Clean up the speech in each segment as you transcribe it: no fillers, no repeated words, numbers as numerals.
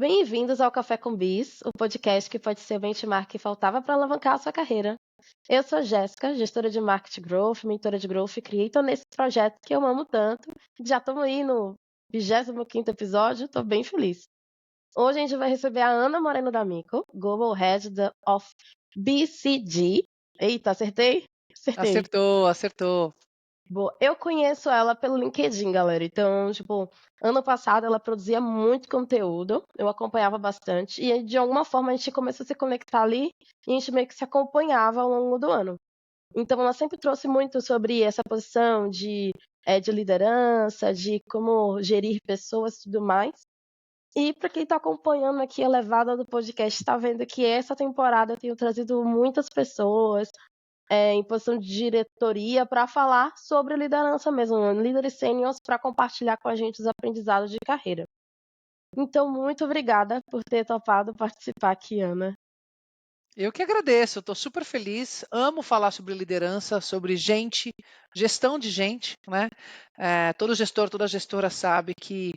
Bem-vindos ao Café com Bis, o podcast que pode ser o benchmark que faltava para alavancar a sua carreira. Eu sou Jéssica, gestora de Market Growth, mentora de Growth e Creator nesse projeto que eu amo tanto. Já estamos aí no 25º episódio, estou bem feliz. Hoje a gente vai receber a Ana Moreno D'Amico, Global Head of BCG. Eita, acertei? Acertei. Acertou. Boa. Eu conheço ela pelo LinkedIn, galera. Então, tipo, ano passado ela produzia muito conteúdo, eu acompanhava bastante, e de alguma forma a gente começou a se conectar ali e a gente meio que se acompanhava ao longo do ano. Então, ela sempre trouxe muito sobre essa posição de liderança, de como gerir pessoas e tudo mais. E para quem está acompanhando aqui a levada do podcast, está vendo que essa temporada eu tenho trazido muitas pessoas em posição de diretoria para falar sobre liderança mesmo, líderes sêniores, para compartilhar com a gente os aprendizados de carreira. Então, muito obrigada por ter topado participar aqui, Ana. Eu que agradeço, eu estou super feliz, amo falar sobre liderança, sobre gente, gestão de gente, né? Todo gestor, toda gestora sabe que,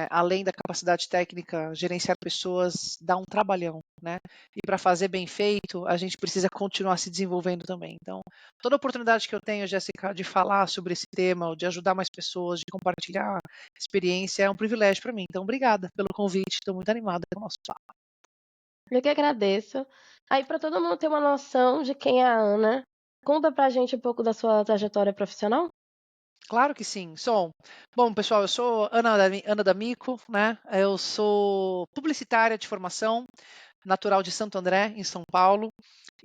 além da capacidade técnica, gerenciar pessoas dá um trabalhão, né? E para fazer bem feito, a gente precisa continuar se desenvolvendo também. Então, toda oportunidade que eu tenho, Jéssica, de falar sobre esse tema, ou de ajudar mais pessoas, de compartilhar experiência, é um privilégio para mim. Então, obrigada pelo convite, estou muito animada com o nosso papo. Eu que agradeço. Aí, para todo mundo ter uma noção de quem é a Ana, conta pra gente um pouco da sua trajetória profissional. Claro que sim, som. Bom, pessoal, eu sou Ana D'Amico, né? Eu sou publicitária de formação, natural de Santo André, em São Paulo,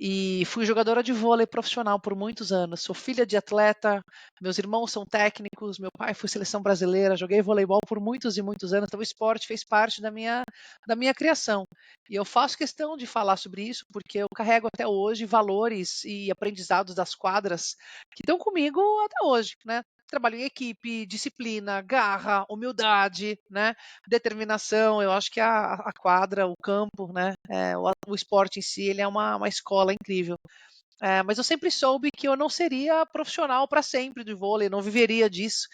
e fui jogadora de vôlei profissional por muitos anos. Sou filha de atleta, meus irmãos são técnicos, meu pai foi seleção brasileira, joguei voleibol por muitos e muitos anos, então o esporte fez parte da minha criação. E eu faço questão de falar sobre isso porque eu carrego até hoje valores e aprendizados das quadras que estão comigo até hoje, né? Trabalho em equipe, disciplina, garra, humildade, né? Determinação. Eu acho que a quadra, o campo, né? O esporte em si, ele é uma escola incrível. Mas eu sempre soube que eu não seria profissional para sempre de vôlei, não viveria disso.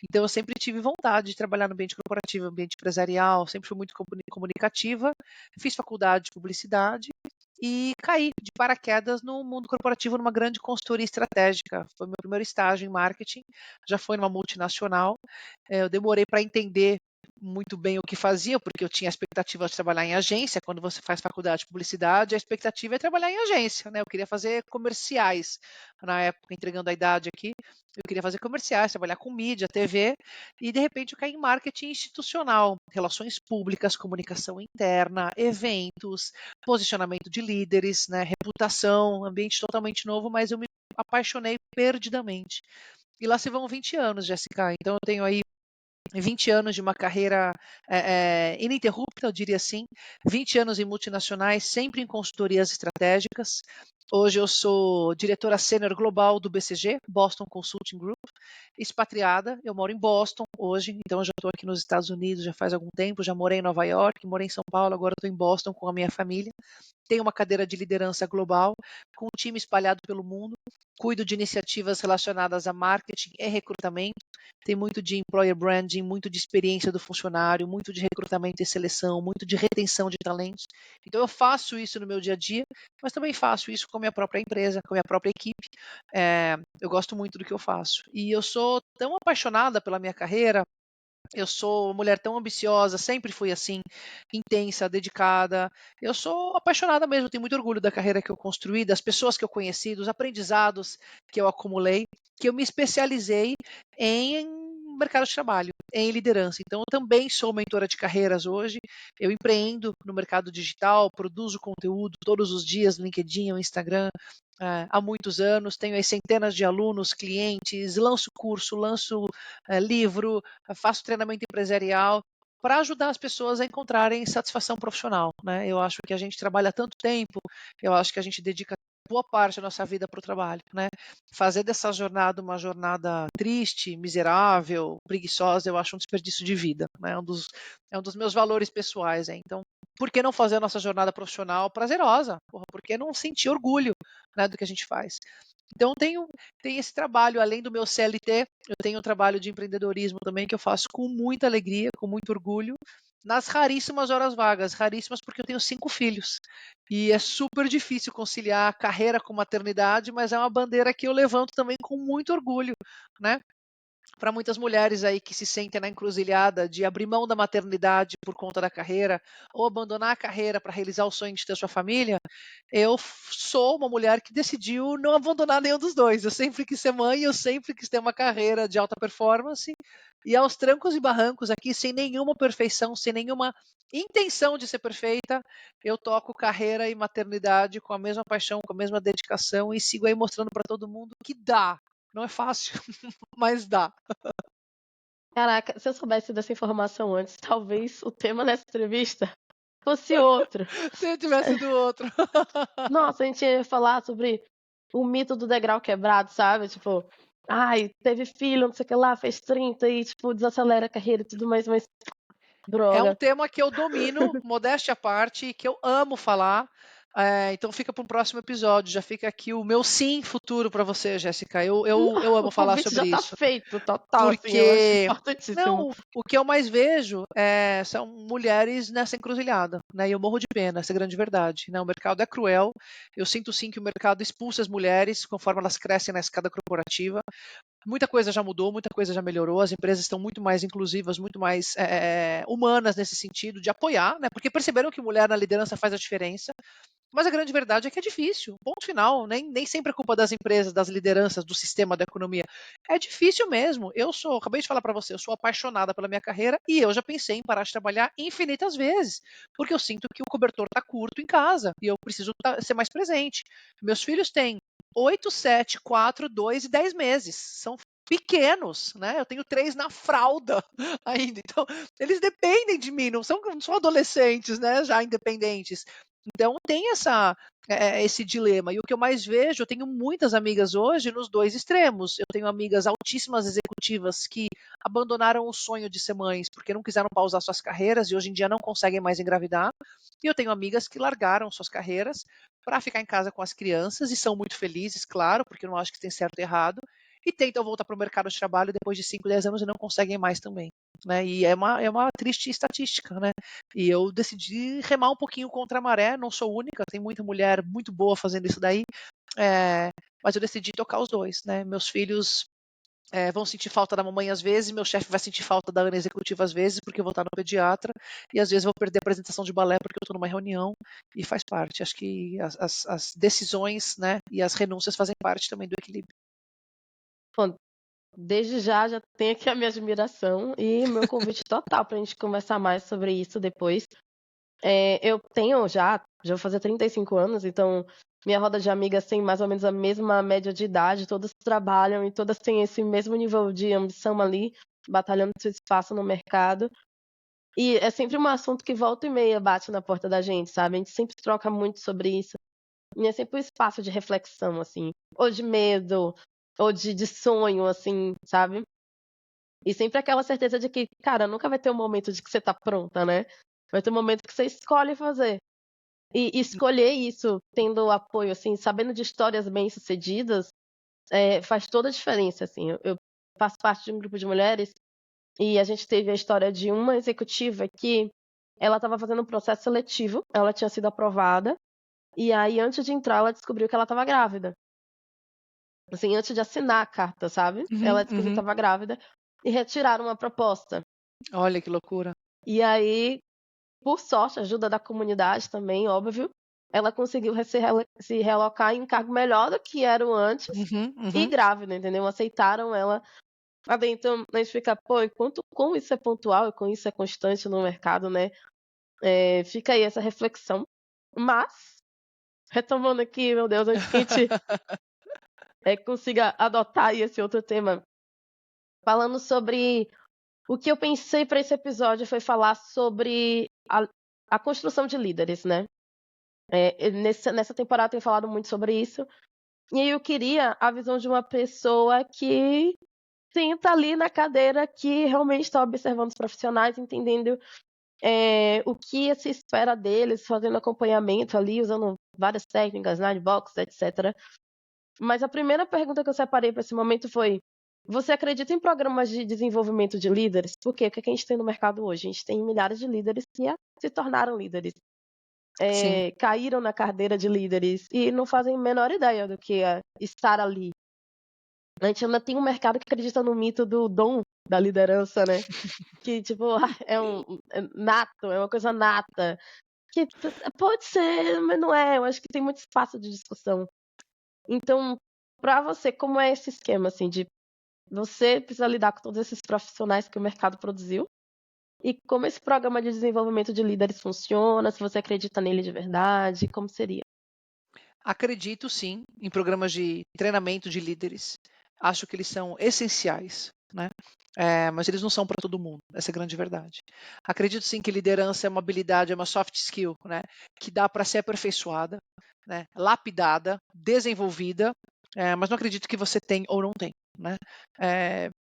Então eu sempre tive vontade de trabalhar no ambiente corporativo, ambiente empresarial, sempre fui muito comunicativa. Fiz faculdade de publicidade e caí de paraquedas no mundo corporativo numa grande consultoria estratégica. Foi meu primeiro estágio em marketing, já foi numa multinacional. Eu demorei para entender muito bem o que fazia, porque eu tinha a expectativa de trabalhar em agência. Quando você faz faculdade de publicidade, a expectativa é trabalhar em agência, né? Eu queria fazer comerciais, na época, entregando a idade aqui, eu queria fazer comerciais, trabalhar com mídia, TV, e de repente eu caí em marketing institucional, relações públicas, comunicação interna, eventos, posicionamento de líderes, né? Reputação, ambiente totalmente novo, mas eu me apaixonei perdidamente. E lá se vão 20 anos, Jessica. Então eu tenho aí 20 anos de uma carreira ininterrupta, eu diria assim, 20 anos em multinacionais, sempre em consultorias estratégicas. Hoje eu sou diretora sênior global do BCG, Boston Consulting Group, expatriada. Eu moro em Boston hoje, então eu já estou aqui nos Estados Unidos já faz algum tempo, já morei em Nova York, morei em São Paulo, agora estou em Boston com a minha família. Tenho uma cadeira de liderança global, com um time espalhado pelo mundo. Cuido de iniciativas relacionadas a marketing e recrutamento. Tem muito de employer branding, muito de experiência do funcionário, muito de recrutamento e seleção, muito de retenção de talentos. Então eu faço isso no meu dia a dia, mas também faço isso com a minha própria empresa, com a minha própria equipe. Eu gosto muito do que eu faço. E eu sou tão apaixonada pela minha carreira. Eu sou uma mulher tão ambiciosa, sempre fui assim, intensa, dedicada. Eu sou apaixonada mesmo, tenho muito orgulho da carreira que eu construí, das pessoas que eu conheci, dos aprendizados que eu acumulei, que eu me especializei em mercado de trabalho, em liderança. Então, eu também sou mentora de carreiras hoje. Eu empreendo no mercado digital, produzo conteúdo todos os dias no LinkedIn, no Instagram, há muitos anos. Tenho aí centenas de alunos, clientes, lanço curso, lanço livro, faço treinamento empresarial para ajudar as pessoas a encontrarem satisfação profissional, né? Eu acho que a gente trabalha tanto tempo, eu acho que a gente dedica boa parte da nossa vida para o trabalho, né? Fazer dessa jornada uma jornada triste, miserável, preguiçosa, eu acho um desperdício de vida, né? É um dos meus valores pessoais, hein? Então, por que não fazer a nossa jornada profissional prazerosa? Porra, por que não sentir orgulho, né, do que a gente faz? Então, tem esse trabalho, além do meu CLT, eu tenho um trabalho de empreendedorismo também que eu faço com muita alegria, com muito orgulho. nas raríssimas horas vagas, raríssimas porque eu tenho 5 filhos. E é super difícil conciliar a carreira com maternidade, mas é uma bandeira que eu levanto também com muito orgulho, né? Para muitas mulheres aí que se sentem na encruzilhada de abrir mão da maternidade por conta da carreira ou abandonar a carreira para realizar o sonho de ter sua família, eu sou uma mulher que decidiu não abandonar nenhum dos dois. Eu sempre quis ser mãe, eu sempre quis ter uma carreira de alta performance e aos trancos e barrancos aqui, sem nenhuma perfeição, sem nenhuma intenção de ser perfeita, eu toco carreira e maternidade com a mesma paixão, com a mesma dedicação e sigo aí mostrando para todo mundo que dá. Não é fácil, mas dá. Caraca, se eu soubesse dessa informação antes, talvez o tema dessa entrevista fosse outro. Se tivesse do outro. Nossa, a gente ia falar sobre o mito do degrau quebrado, sabe? Tipo, ai, teve filho, não sei o que lá, fez 30 e, tipo, desacelera a carreira e tudo mais, mas É um droga. tema que eu domino, modéstia à parte, e que eu amo falar. Então fica para um próximo episódio. Já fica aqui o meu sim futuro para você, Jéssica. Eu O amo falar convite já sobre tá isso. feito, total, assim, eu acho Porque importantíssimo. não, o que eu mais vejo são mulheres nessa encruzilhada, né? E eu morro de pena, essa é a grande verdade, né? O mercado é cruel. Eu sinto sim que o mercado expulsa as mulheres conforme elas crescem na escada corporativa. Muita coisa já mudou, muita coisa já melhorou, as empresas estão muito mais inclusivas, muito mais humanas nesse sentido de apoiar, né? Porque perceberam que mulher na liderança faz a diferença. Mas a grande verdade é que é difícil. Ponto final. Nem sempre é culpa das empresas, das lideranças, do sistema da economia. É difícil mesmo. Acabei de falar para você, eu sou apaixonada pela minha carreira e eu já pensei em parar de trabalhar infinitas vezes, porque eu sinto que o cobertor está curto em casa e eu preciso ser mais presente. Meus filhos têm 8, 7, 4, 2 e 10 meses. São pequenos, né? Eu tenho 3 na fralda ainda. Então, eles dependem de mim, não são adolescentes, né? Já independentes. Então tem esse dilema. E o que eu mais vejo, eu tenho muitas amigas hoje nos dois extremos. Eu tenho amigas altíssimas executivas que abandonaram o sonho de ser mães porque não quiseram pausar suas carreiras e hoje em dia não conseguem mais engravidar. E eu tenho amigas que largaram suas carreiras para ficar em casa com as crianças e são muito felizes, claro, porque eu não acho que tem certo e errado. E tentam voltar para o mercado de trabalho depois de 5, 10 anos e não conseguem mais também. Né? E é uma triste estatística, né? E eu decidi remar um pouquinho contra a maré, não sou única, tem muita mulher muito boa fazendo isso daí, mas eu decidi tocar os dois, né? Meus filhos vão sentir falta da mamãe às vezes, meu chefe vai sentir falta da Ana executiva às vezes, porque eu vou estar no pediatra, e às vezes vou perder a apresentação de balé porque eu estou numa reunião, e faz parte. Acho que as decisões, né, e as renúncias fazem parte também do equilíbrio. Bom, desde já tenho aqui a minha admiração e meu convite total pra gente conversar mais sobre isso depois. Eu tenho já vou fazer 35 anos, então minha roda de amigas tem mais ou menos a mesma média de idade, todas trabalham e todas têm esse mesmo nível de ambição ali, batalhando seu espaço no mercado. E é sempre um assunto que volta e meia bate na porta da gente, sabe? A gente sempre troca muito sobre isso. E é sempre um espaço de reflexão, assim, ou de medo, ou de sonho, assim, sabe? E sempre aquela certeza de que, cara, nunca vai ter um momento de que você tá pronta, né? Vai ter um momento que você escolhe fazer. E escolher isso tendo apoio, assim, sabendo de histórias bem-sucedidas, faz toda a diferença, assim. Eu faço parte de um grupo de mulheres e a gente teve a história de uma executiva que ela estava fazendo um processo seletivo, ela tinha sido aprovada, e aí antes de entrar ela descobriu que ela estava grávida. Assim, antes de assinar a carta, sabe? Ela Uhum, descobriu que uhum. estava grávida e retiraram a proposta. Olha que loucura. E aí, por sorte, ajuda da comunidade também, óbvio, ela conseguiu se realocar em um cargo melhor do que era o antes Uhum, e uhum. grávida, entendeu? Aceitaram ela. Então, a gente fica, pô, enquanto como isso é pontual e com isso é constante no mercado, né? Fica aí essa reflexão. Mas, retomando aqui, meu Deus, antes que a gente consiga adotar aí esse outro tema, falando sobre o que eu pensei para esse episódio foi falar sobre a construção de líderes, né? Nessa temporada eu tenho falado muito sobre isso. E aí eu queria a visão de uma pessoa que senta ali na cadeira, que realmente está observando os profissionais, entendendo o que se espera deles, fazendo acompanhamento ali, usando várias técnicas, Ninebox, etc. Mas a primeira pergunta que eu separei para esse momento foi: Você acredita em programas de desenvolvimento de líderes? Porque o que a gente tem no mercado hoje? A gente tem milhares de líderes que se tornaram líderes, Sim. caíram na carreira de líderes e não fazem a menor ideia do que é estar ali. A gente ainda tem um mercado que acredita no mito do dom da liderança, né? Que, tipo, é nato, é uma coisa nata. Que pode ser, mas não é. Eu acho que tem muito espaço de discussão. Então, pra você, como é esse esquema, assim, de você precisa lidar com todos esses profissionais que o mercado produziu e como esse programa de desenvolvimento de líderes funciona, se você acredita nele de verdade, como seria? Acredito sim em programas de treinamento de líderes. Acho que eles são essenciais, né? Mas eles não são para todo mundo, essa é a grande verdade. Acredito sim que liderança é uma habilidade, é uma soft skill, né? Que dá para ser aperfeiçoada, né? Lapidada, desenvolvida, mas não acredito que você tem ou não tem, né?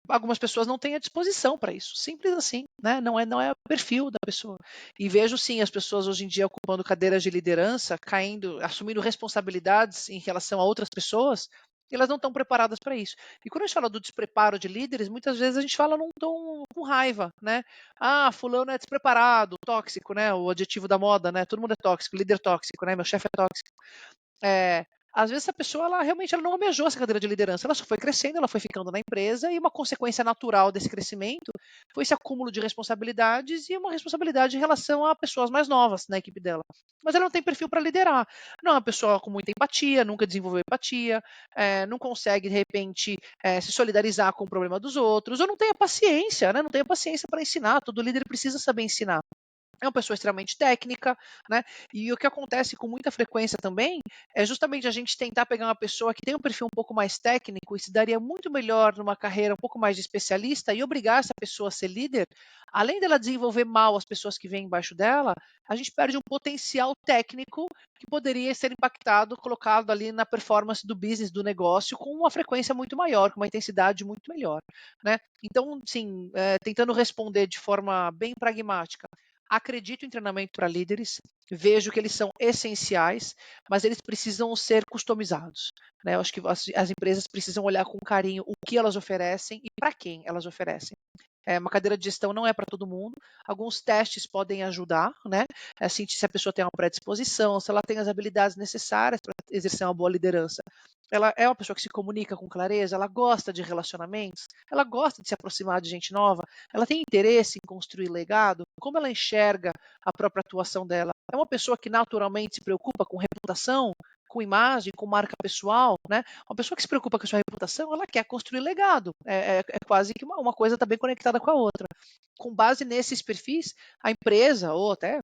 Algumas pessoas não têm a disposição para isso, simples assim, né? Não é o perfil da pessoa. E vejo sim as pessoas hoje em dia ocupando cadeiras de liderança, caindo, assumindo responsabilidades em relação a outras pessoas, e elas não estão preparadas para isso. E quando a gente fala do despreparo de líderes, muitas vezes a gente fala num tom com raiva, né? Ah, fulano é despreparado, tóxico, né? O adjetivo da moda, né? Todo mundo é tóxico, líder tóxico, né? Meu chefe é tóxico. É, Às vezes a pessoa ela não almejou essa cadeira de liderança, ela só foi crescendo, ela foi ficando na empresa e uma consequência natural desse crescimento foi esse acúmulo de responsabilidades e uma responsabilidade em relação a pessoas mais novas na equipe dela. Mas ela não tem perfil para liderar. Não é uma pessoa com muita empatia, nunca desenvolveu empatia, não consegue de repente se solidarizar com o problema dos outros, ou não tem a paciência, né? Não tem a paciência para ensinar. Todo líder precisa saber ensinar. É uma pessoa extremamente técnica, né? E o que acontece com muita frequência também é justamente a gente tentar pegar uma pessoa que tem um perfil um pouco mais técnico e se daria muito melhor numa carreira um pouco mais de especialista e obrigar essa pessoa a ser líder, além dela desenvolver mal as pessoas que vêm embaixo dela, a gente perde um potencial técnico que poderia ser impactado, colocado ali na performance do business, do negócio, com uma frequência muito maior, com uma intensidade muito melhor, né? Então, sim, tentando responder de forma bem pragmática. Acredito em treinamento para líderes, vejo que eles são essenciais, mas eles precisam ser customizados, né? Eu acho que as empresas precisam olhar com carinho o que elas oferecem e para quem elas oferecem. Uma cadeira de gestão não é para todo mundo. Alguns testes podem ajudar, né? Assim, se a pessoa tem uma predisposição, se ela tem as habilidades necessárias para exercer uma boa liderança. Ela é uma pessoa que se comunica com clareza, ela gosta de relacionamentos, ela gosta de se aproximar de gente nova, ela tem interesse em construir legado, como ela enxerga a própria atuação dela. É uma pessoa que naturalmente se preocupa com reputação, com imagem, com marca pessoal, né? Uma pessoa que se preocupa com a sua reputação, ela quer construir legado. É quase que uma coisa está bem conectada com a outra. Com base nesses perfis, a empresa, ou até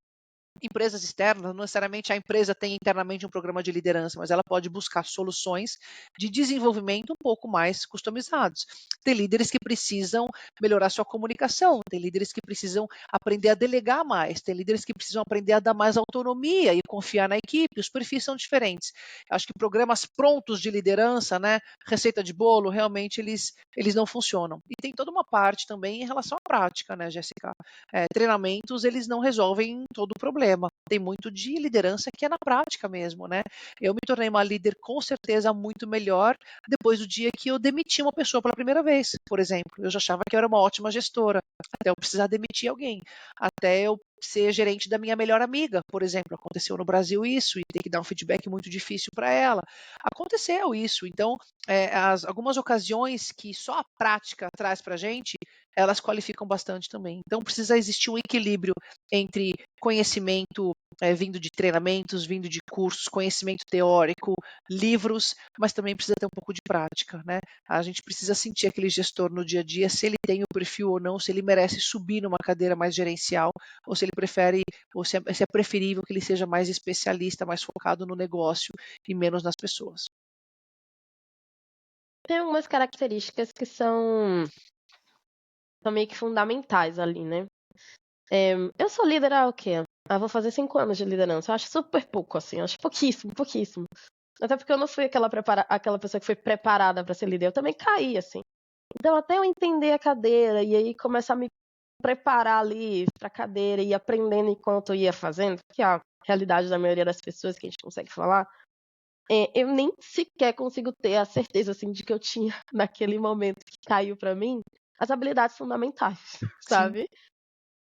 empresas externas, não necessariamente a empresa tem internamente um programa de liderança, mas ela pode buscar soluções de desenvolvimento um pouco mais customizados. Tem líderes que precisam melhorar sua comunicação, tem líderes que precisam aprender a delegar mais, tem líderes que precisam aprender a dar mais autonomia e confiar na equipe, os perfis são diferentes. Acho que programas prontos de liderança, né, receita de bolo, realmente eles não funcionam. E tem toda uma parte também em relação à prática, né, Jéssica? Treinamentos, eles não resolvem todo o problema. Tem muito de liderança que é na prática mesmo, né? Eu me tornei uma líder com certeza muito melhor depois do dia que eu demiti uma pessoa pela primeira vez, por exemplo. Eu já achava que eu era uma ótima gestora, até eu precisar demitir alguém, até eu ser gerente da minha melhor amiga, por exemplo. Aconteceu no Brasil isso, e ter que dar um feedback muito difícil para ela. Aconteceu isso. Então, algumas ocasiões que só a prática traz para a gente, elas qualificam bastante também. Então, precisa existir um equilíbrio entre conhecimento vindo de treinamentos, vindo de cursos, conhecimento teórico, livros, mas também precisa ter um pouco de prática, né? A gente precisa sentir aquele gestor no dia a dia, se ele tem o perfil ou não, se ele merece subir numa cadeira mais gerencial, ou se ele prefere, ou se é preferível que ele seja mais especialista, mais focado no negócio e menos nas pessoas. Tem algumas características que são meio que fundamentais ali, né? Eu sou líder há o quê? Vou fazer 5 anos de liderança. Eu acho super pouco, assim. Eu acho pouquíssimo, pouquíssimo. Até porque eu não fui aquela pessoa que foi preparada para ser líder. Eu também caí, assim. Então, até eu entender a cadeira e aí começar a me preparar ali pra cadeira e ir aprendendo enquanto eu ia fazendo, que é a realidade da maioria das pessoas que a gente consegue falar, eu nem sequer consigo ter a certeza assim de que eu tinha naquele momento que caiu pra mim as habilidades fundamentais, Sim. sabe?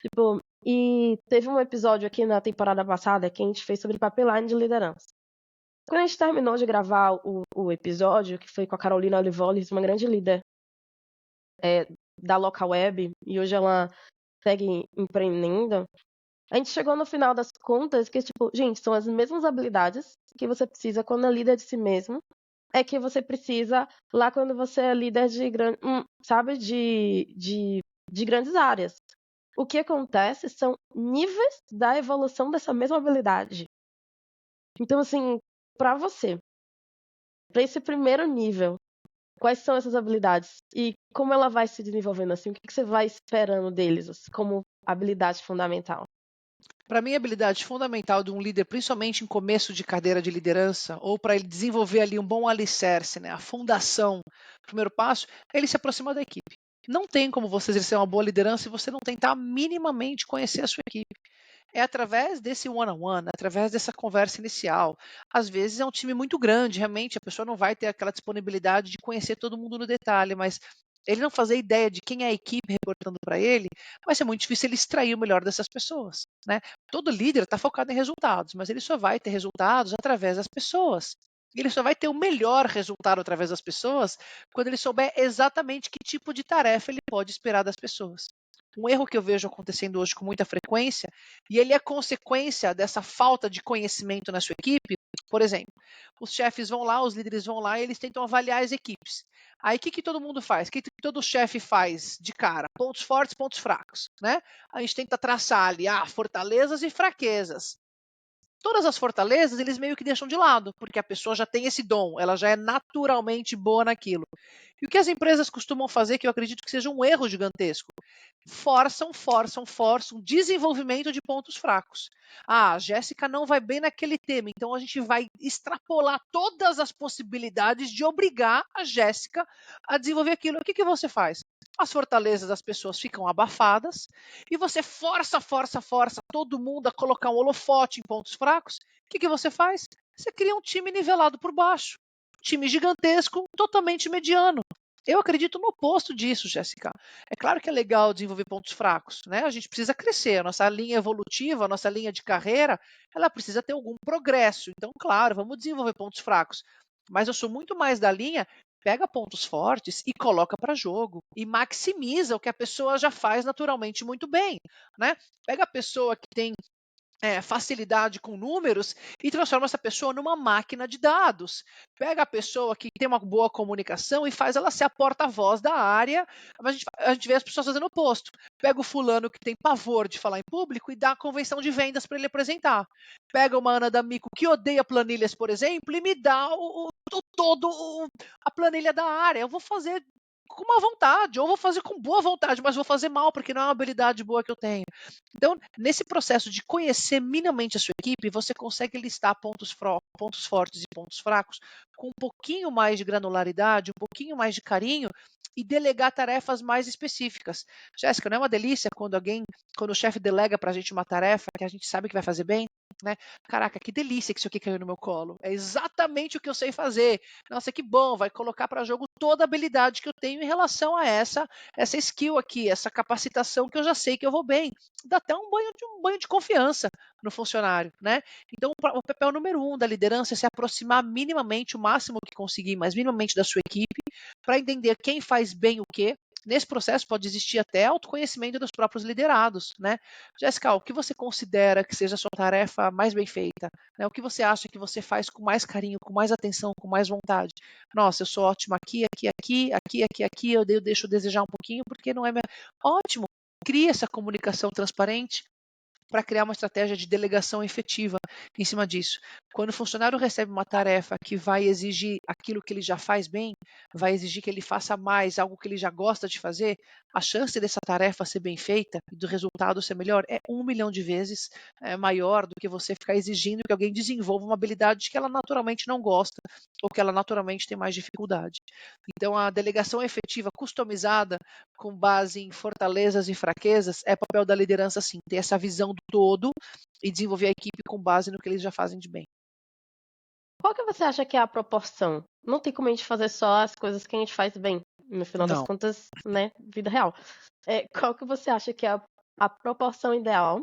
Tipo, e teve um episódio aqui na temporada passada que a gente fez sobre pipeline de liderança. Quando a gente terminou de gravar o episódio, que foi com a Carolina Olivoles, uma grande líder da Local Web, e hoje ela segue empreendendo, a gente chegou no final das contas que, tipo, gente, são as mesmas habilidades que você precisa quando é líder de si mesmo, é que você precisa lá quando você é líder de sabe, de grandes áreas. O que acontece são níveis da evolução dessa mesma habilidade. Então, assim, para você, para esse primeiro nível, quais são essas habilidades? E como ela vai se desenvolvendo assim? O que você vai esperando deles assim, como habilidade fundamental? Para mim, a habilidade fundamental de um líder, principalmente em começo de carreira de liderança, ou para ele desenvolver ali um bom alicerce, né, a fundação, o primeiro passo, é ele se aproximar da equipe. Não tem como você exercer uma boa liderança se você não tentar minimamente conhecer a sua equipe. É através desse one-on-one, através dessa conversa inicial. Às vezes é um time muito grande, realmente a pessoa não vai ter aquela disponibilidade de conhecer todo mundo no detalhe, mas ele não fazer ideia de quem é a equipe reportando para ele, vai ser muito difícil ele extrair o melhor dessas pessoas, né? Todo líder está focado em resultados, mas ele só vai ter resultados através das pessoas. Ele só vai ter o melhor resultado através das pessoas quando ele souber exatamente que tipo de tarefa ele pode esperar das pessoas. Um erro que eu vejo acontecendo hoje com muita frequência, e ele é consequência dessa falta de conhecimento na sua equipe. Por exemplo, os chefes vão lá, os líderes vão lá e eles tentam avaliar as equipes. Aí o que todo mundo faz? O que todo chefe faz de cara? Pontos fortes, pontos fracos, né? A gente tenta traçar ali, fortalezas e fraquezas. Todas as fortalezas eles meio que deixam de lado, porque a pessoa já tem esse dom, ela já é naturalmente boa naquilo. E o que as empresas costumam fazer, que eu acredito que seja um erro gigantesco, forçam desenvolvimento de pontos fracos. A Jéssica não vai bem naquele tema, então a gente vai extrapolar todas as possibilidades de obrigar a Jéssica a desenvolver aquilo. O que você faz? As fortalezas das pessoas ficam abafadas e você força todo mundo a colocar um holofote em pontos fracos. O que você faz? Você cria um time nivelado por baixo. Um time gigantesco, totalmente mediano. Eu acredito no oposto disso, Jéssica. É claro que é legal desenvolver pontos fracos, né? A gente precisa crescer, a nossa linha evolutiva, a nossa linha de carreira, ela precisa ter algum progresso. Então, claro, vamos desenvolver pontos fracos. Mas eu sou muito mais da linha, pega pontos fortes e coloca para jogo e maximiza o que a pessoa já faz naturalmente muito bem, né? Pega a pessoa que tem facilidade com números e transforma essa pessoa numa máquina de dados. Pega a pessoa que tem uma boa comunicação e faz ela ser a porta-voz da área. A gente vê as pessoas fazendo o oposto. Pega o fulano que tem pavor de falar em público e dá a convenção de vendas para ele apresentar. Pega uma Ana D'Amico que odeia planilhas, por exemplo, e me dá a planilha da área. Eu vou fazer com uma vontade, ou vou fazer com boa vontade, mas vou fazer mal, porque não é uma habilidade boa que eu tenho. Então, nesse processo de conhecer minimamente a sua equipe, você consegue listar pontos fortes e pontos fracos com um pouquinho mais de granularidade, um pouquinho mais de carinho e delegar tarefas mais específicas. Jéssica, não é uma delícia quando o chefe delega para a gente uma tarefa que a gente sabe que vai fazer bem? Né? Caraca, que delícia que isso aqui caiu no meu colo. É exatamente o que eu sei fazer. Nossa, que bom, vai colocar para jogo toda a habilidade que eu tenho em relação a essa skill aqui, essa capacitação que eu já sei que eu vou bem. Dá até um banho de confiança no funcionário, né? Então, o papel número 1 da liderança é se aproximar minimamente, o máximo que conseguir, mas minimamente da sua equipe, para entender quem faz bem o quê. Nesse processo pode existir até autoconhecimento dos próprios liderados, né? Jéssica, o que você considera que seja a sua tarefa mais bem feita? Né? O que você acha que você faz com mais carinho, com mais atenção, com mais vontade? Nossa, eu sou ótima aqui, eu deixo desejar um pouquinho porque não é minha. Ótimo, cria essa comunicação transparente para criar uma estratégia de delegação efetiva em cima disso. Quando o funcionário recebe uma tarefa que vai exigir aquilo que ele já faz bem, vai exigir que ele faça mais, algo que ele já gosta de fazer, a chance dessa tarefa ser bem feita e do resultado ser melhor é 1 milhão de vezes maior do que você ficar exigindo que alguém desenvolva uma habilidade que ela naturalmente não gosta ou que ela naturalmente tem mais dificuldade. Então, a delegação efetiva, customizada, com base em fortalezas e fraquezas, é papel da liderança, sim, ter essa visão do todo e desenvolver a equipe com base no que eles já fazem de bem. Qual que você acha que é a proporção? Não tem como a gente fazer só as coisas que a gente faz bem, no final das Não. contas, né, vida real. Qual que você acha que é a proporção ideal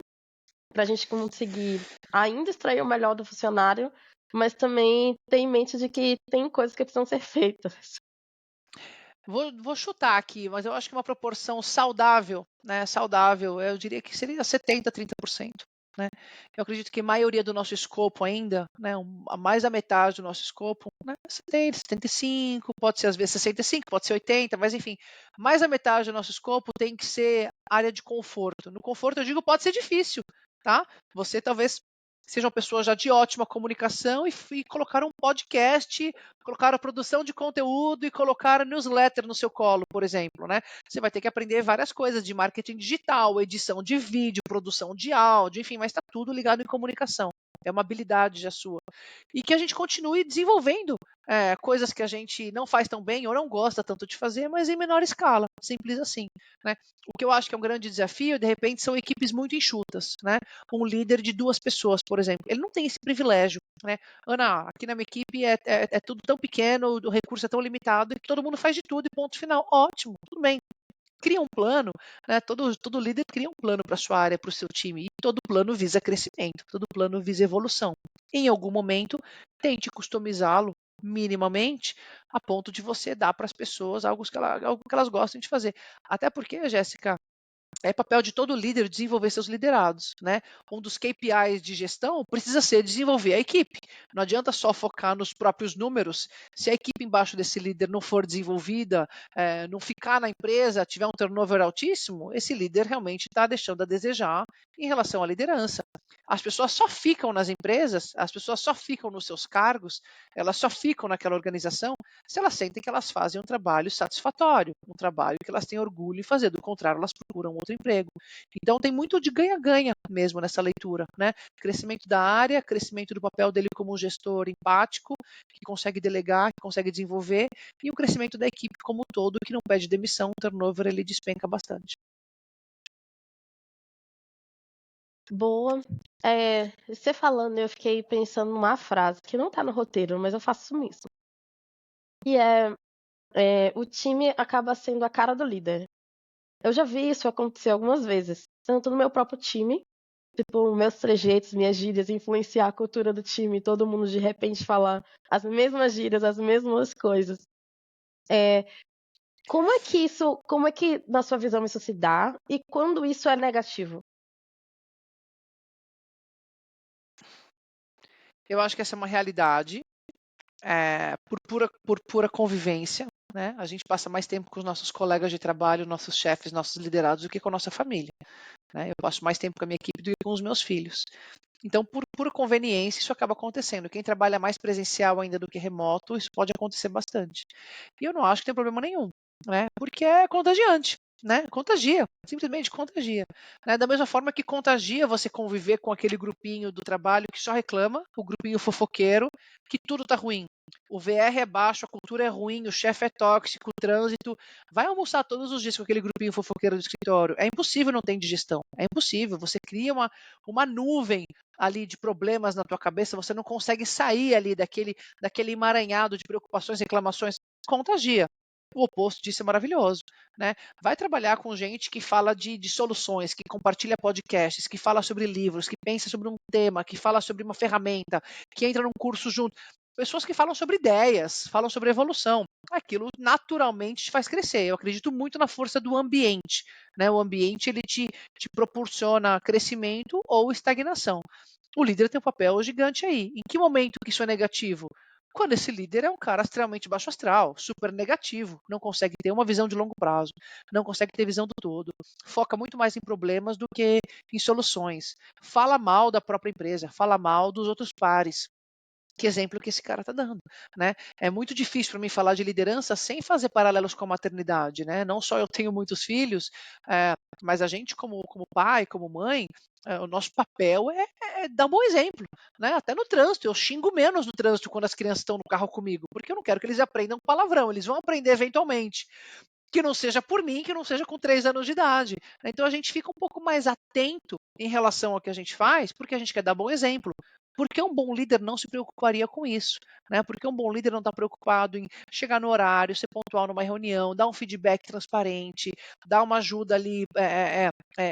pra gente conseguir ainda extrair o melhor do funcionário, mas também ter em mente de que tem coisas que precisam ser feitas? Vou chutar aqui, mas eu acho que uma proporção saudável, né? Saudável, eu diria que seria 70, 30%. Né? Eu acredito que a maioria do nosso escopo ainda, né, a mais da metade do nosso escopo, né, 70, 75, pode ser às vezes 65, pode ser 80, mas enfim, mais da metade do nosso escopo tem que ser área de conforto. No conforto, eu digo, pode ser difícil, tá? Você talvez seja uma pessoa já de ótima comunicação e colocar um podcast, colocar a produção de conteúdo e colocar a newsletter no seu colo, por exemplo, né? Você vai ter que aprender várias coisas de marketing digital, edição de vídeo, produção de áudio, enfim, mas está tudo ligado em comunicação. É uma habilidade já sua. E que a gente continue desenvolvendo coisas que a gente não faz tão bem ou não gosta tanto de fazer, mas em menor escala, simples assim. Né? O que eu acho que é um grande desafio, de repente, são equipes muito enxutas. Né? Um líder de 2 pessoas, por exemplo, ele não tem esse privilégio. Né? Ana, aqui na minha equipe é tudo tão pequeno, o recurso é tão limitado e que todo mundo faz de tudo e ponto final. Ótimo, tudo bem. Cria um plano, né? Todo líder cria um plano para a sua área, para o seu time, e todo plano visa crescimento, todo plano visa evolução. Em algum momento, tente customizá-lo minimamente a ponto de você dar para as pessoas algo que elas gostem de fazer. Até porque, Jéssica, é papel de todo líder desenvolver seus liderados, né? Um dos KPIs de gestão precisa ser desenvolver a equipe. Não adianta só focar nos próprios números. Se a equipe embaixo desse líder não for desenvolvida, não ficar na empresa, tiver um turnover altíssimo, esse líder realmente está deixando a desejar em relação à liderança. As pessoas só ficam nas empresas, as pessoas só ficam nos seus cargos, elas só ficam naquela organização se elas sentem que elas fazem um trabalho satisfatório, um trabalho que elas têm orgulho em fazer. Do contrário, elas procuram outro emprego. Então tem muito de ganha-ganha mesmo nessa leitura, né? Crescimento da área, crescimento do papel dele como um gestor empático, que consegue delegar, que consegue desenvolver, e o crescimento da equipe como um todo, que não pede demissão, o turnover ele despenca bastante. Boa. Você falando, eu fiquei pensando numa frase que não tá no roteiro, mas eu faço isso. Que o time acaba sendo a cara do líder. Eu já vi isso acontecer algumas vezes, tanto no meu próprio time, tipo, meus trejeitos, minhas gírias influenciar a cultura do time, todo mundo de repente falar as mesmas gírias, as mesmas coisas. É, como é que, na sua visão, isso se dá? E quando isso é negativo? Eu acho que essa é uma realidade, por pura convivência. Né? A gente passa mais tempo com os nossos colegas de trabalho, nossos chefes, nossos liderados, do que com a nossa família. Né? Eu passo mais tempo com a minha equipe do que com os meus filhos. Então, por pura conveniência, isso acaba acontecendo. Quem trabalha mais presencial ainda do que remoto, isso pode acontecer bastante. E eu não acho que tem problema nenhum, né? Porque é contagiante. Né? Contagia, simplesmente contagia. Né? Da mesma forma que contagia você conviver com aquele grupinho do trabalho que só reclama, o grupinho fofoqueiro, que tudo tá ruim. O VR é baixo, a cultura é ruim, o chefe é tóxico, o trânsito. Vai almoçar todos os dias com aquele grupinho fofoqueiro do escritório. É impossível não ter indigestão. É impossível. Você cria uma nuvem ali de problemas na tua cabeça, você não consegue sair ali daquele emaranhado de preocupações, reclamações. Contagia. O oposto disso é maravilhoso. Né? Vai trabalhar com gente que fala de soluções, que compartilha podcasts, que fala sobre livros, que pensa sobre um tema, que fala sobre uma ferramenta, que entra num curso junto. Pessoas que falam sobre ideias, falam sobre evolução. Aquilo naturalmente te faz crescer. Eu acredito muito na força do ambiente. Né? O ambiente ele te proporciona crescimento ou estagnação. O líder tem um papel gigante aí. Em que momento que isso é negativo? Quando esse líder é um cara extremamente baixo astral, super negativo, não consegue ter uma visão de longo prazo, não consegue ter visão do todo, foca muito mais em problemas do que em soluções, fala mal da própria empresa, fala mal dos outros pares. Que exemplo que esse cara está dando, né? É muito difícil para mim falar de liderança sem fazer paralelos com a maternidade, né? Não só eu tenho muitos filhos, mas a gente como pai, como mãe, o nosso papel é dar um bom exemplo, né? Até no trânsito, eu xingo menos no trânsito quando as crianças estão no carro comigo, porque eu não quero que eles aprendam palavrão, eles vão aprender eventualmente. Que não seja por mim, que não seja com 3 anos de idade. Então a gente fica um pouco mais atento em relação ao que a gente faz, porque a gente quer dar bom exemplo. Porque um bom líder não se preocuparia com isso, né? Porque um bom líder não está preocupado em chegar no horário, ser pontual numa reunião, dar um feedback transparente, dar uma ajuda ali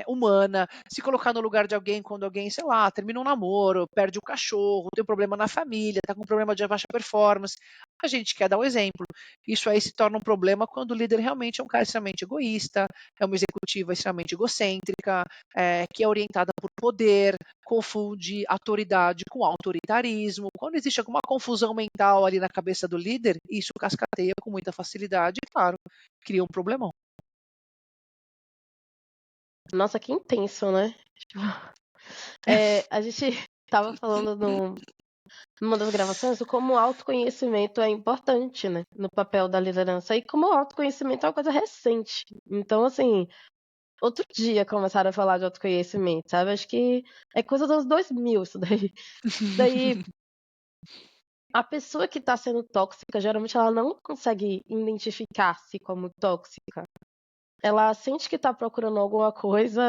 humana, se colocar no lugar de alguém quando alguém, sei lá, termina um namoro, perde o cachorro, tem um problema na família, está com um problema de baixa performance. A gente quer dar um exemplo. Isso aí se torna um problema quando o líder realmente é um cara extremamente egoísta, é uma executiva extremamente egocêntrica, que é orientada por poder, confunde autoridade com autoritarismo. Quando existe alguma confusão mental ali na cabeça do líder, isso cascateia com muita facilidade e, claro, cria um problemão. Nossa, que intenso, né? Tipo, a gente tava falando numa das gravações o como o autoconhecimento é importante, né? No papel da liderança. E como o autoconhecimento é uma coisa recente. Então, assim, outro dia começaram a falar de autoconhecimento, sabe? Acho que é coisa dos anos 2000 isso daí. Daí, a pessoa que tá sendo tóxica, geralmente ela não consegue identificar-se como tóxica. Ela sente que tá procurando alguma coisa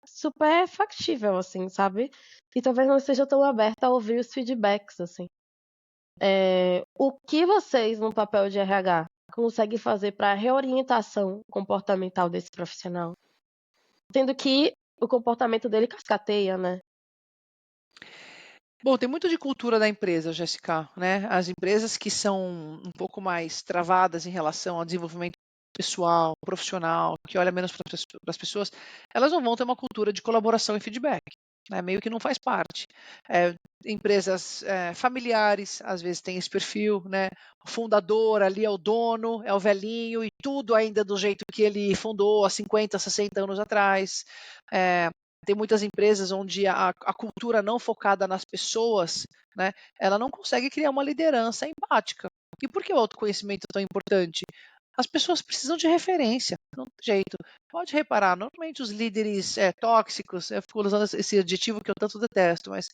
super factível, assim, sabe? E talvez não esteja tão aberta a ouvir os feedbacks, assim. O que vocês, no papel de RH, conseguem fazer para a reorientação comportamental desse profissional? Sendo que o comportamento dele cascateia, né? Bom, tem muito de cultura da empresa, Jéssica, né? As empresas que são um pouco mais travadas em relação ao desenvolvimento pessoal, profissional, que olha menos para as pessoas, elas não vão ter uma cultura de colaboração e feedback, né? Meio que não faz parte. Empresas familiares, às vezes, têm esse perfil, né? O fundador ali é o dono, é o velhinho, e tudo ainda do jeito que ele fundou há 50, 60 anos atrás. Tem muitas empresas onde a cultura não focada nas pessoas, né, ela não consegue criar uma liderança empática. E por que o autoconhecimento é tão importante? As pessoas precisam de referência, não tem jeito. Pode reparar, normalmente os líderes tóxicos, eu fico usando esse adjetivo que eu tanto detesto, mas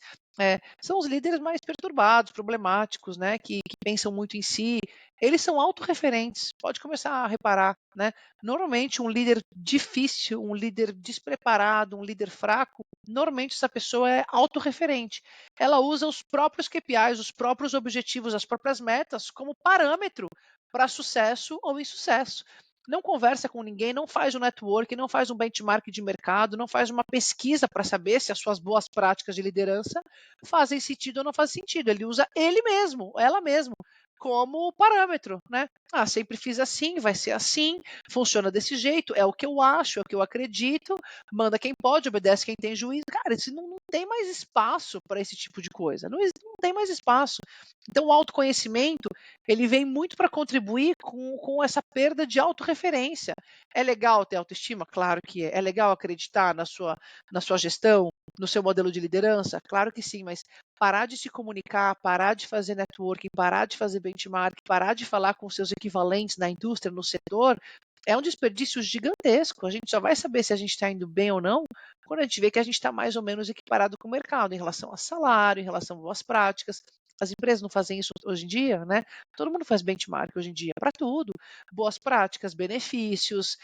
são os líderes mais perturbados, problemáticos, né, que pensam muito em si. Eles são autorreferentes, pode começar a reparar, né? Normalmente um líder difícil, um líder despreparado, um líder fraco, normalmente essa pessoa é autorreferente. Ela usa os próprios KPIs, os próprios objetivos, as próprias metas como parâmetro para sucesso ou insucesso. Não conversa com ninguém, não faz um network, não faz um benchmark de mercado, não faz uma pesquisa para saber se as suas boas práticas de liderança fazem sentido ou não fazem sentido. Ele usa ele mesmo, ela mesma, como parâmetro, né? Ah, sempre fiz assim, vai ser assim, funciona desse jeito, é o que eu acho, é o que eu acredito, manda quem pode, obedece quem tem juízo. Cara, isso não tem mais espaço para esse tipo de coisa, não tem mais espaço. Então, o autoconhecimento, ele vem muito para contribuir com essa perda de autorreferência. É legal ter autoestima? Claro que é. É legal acreditar na sua gestão, no seu modelo de liderança? Claro que sim, mas parar de se comunicar, parar de fazer networking, parar de fazer benchmark, parar de falar com seus equivalentes na indústria, no setor, é um desperdício gigantesco. A gente só vai saber se a gente está indo bem ou não quando a gente vê que a gente está mais ou menos equiparado com o mercado em relação a salário, em relação a boas práticas. As empresas não fazem isso hoje em dia, né? Todo mundo faz benchmark hoje em dia para tudo. Boas práticas, benefícios,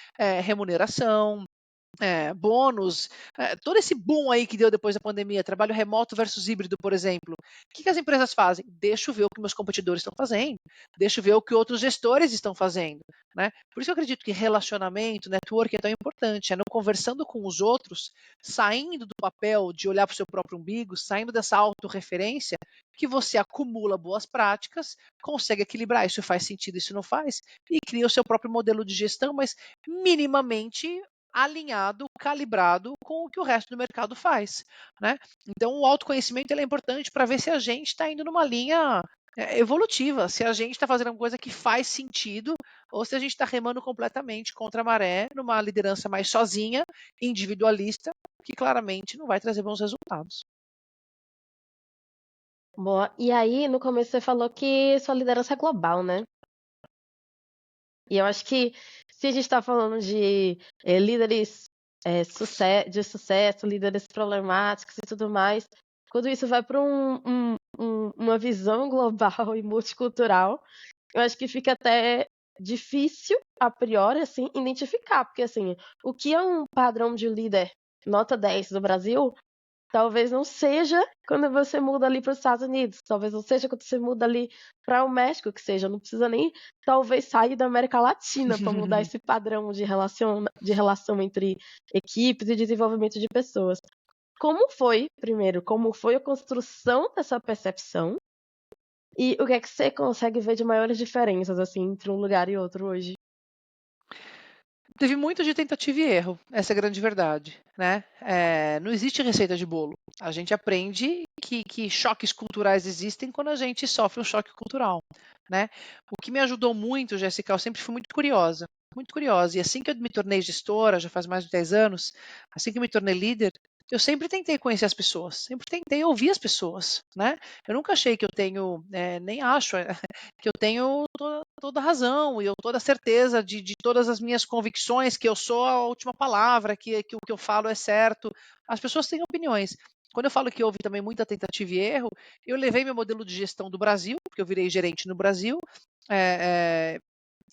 remuneração, bônus, todo esse boom aí que deu depois da pandemia, trabalho remoto versus híbrido, por exemplo. O que as empresas fazem? Deixa eu ver o que meus competidores estão fazendo, deixa eu ver o que outros gestores estão fazendo, né? Por isso eu acredito que relacionamento, network é tão importante, é no conversando com os outros, saindo do papel de olhar para o seu próprio umbigo, saindo dessa autorreferência, que você acumula boas práticas, consegue equilibrar, isso faz sentido, isso não faz, e cria o seu próprio modelo de gestão, mas minimamente alinhado, calibrado com o que o resto do mercado faz, né? Então, o autoconhecimento ele é importante para ver se a gente está indo numa linha evolutiva, se a gente está fazendo uma coisa que faz sentido ou se a gente está remando completamente contra a maré numa liderança mais sozinha, individualista, que claramente não vai trazer bons resultados. Boa. E aí, no começo você falou que sua liderança é global, né? E eu acho que se a gente está falando de líderes de sucesso, líderes problemáticos e tudo mais, quando isso vai para uma visão global e multicultural, eu acho que fica até difícil, a priori, assim, identificar. Porque, assim, o que é um padrão de líder nota 10 do Brasil Talvez não seja quando você muda ali para os Estados Unidos, talvez não seja quando você muda ali para o México, que seja, não precisa nem talvez sair da América Latina para mudar esse padrão de relação entre equipes e desenvolvimento de pessoas. Como foi, primeiro, como foi a construção dessa percepção? E o que é que você consegue ver de maiores diferenças, assim, entre um lugar e outro hoje? Teve muito de tentativa e erro, essa é a grande verdade, né? Não existe receita de bolo. A gente aprende que choques culturais existem quando a gente sofre um choque cultural, né? O que me ajudou muito, Jéssica, eu sempre fui muito curiosa, muito curiosa. E assim que eu me tornei gestora, já faz mais de 10 anos, assim que eu me tornei líder, eu sempre tentei conhecer as pessoas, sempre tentei ouvir as pessoas, né? Eu nunca achei que eu tenho, nem acho que eu tenho toda a razão e eu toda a certeza de todas as minhas convicções, que eu sou a última palavra, que o que eu falo é certo. As pessoas têm opiniões. Quando eu falo que houve também muita tentativa e erro, eu levei meu modelo de gestão do Brasil, porque eu virei gerente no Brasil, é,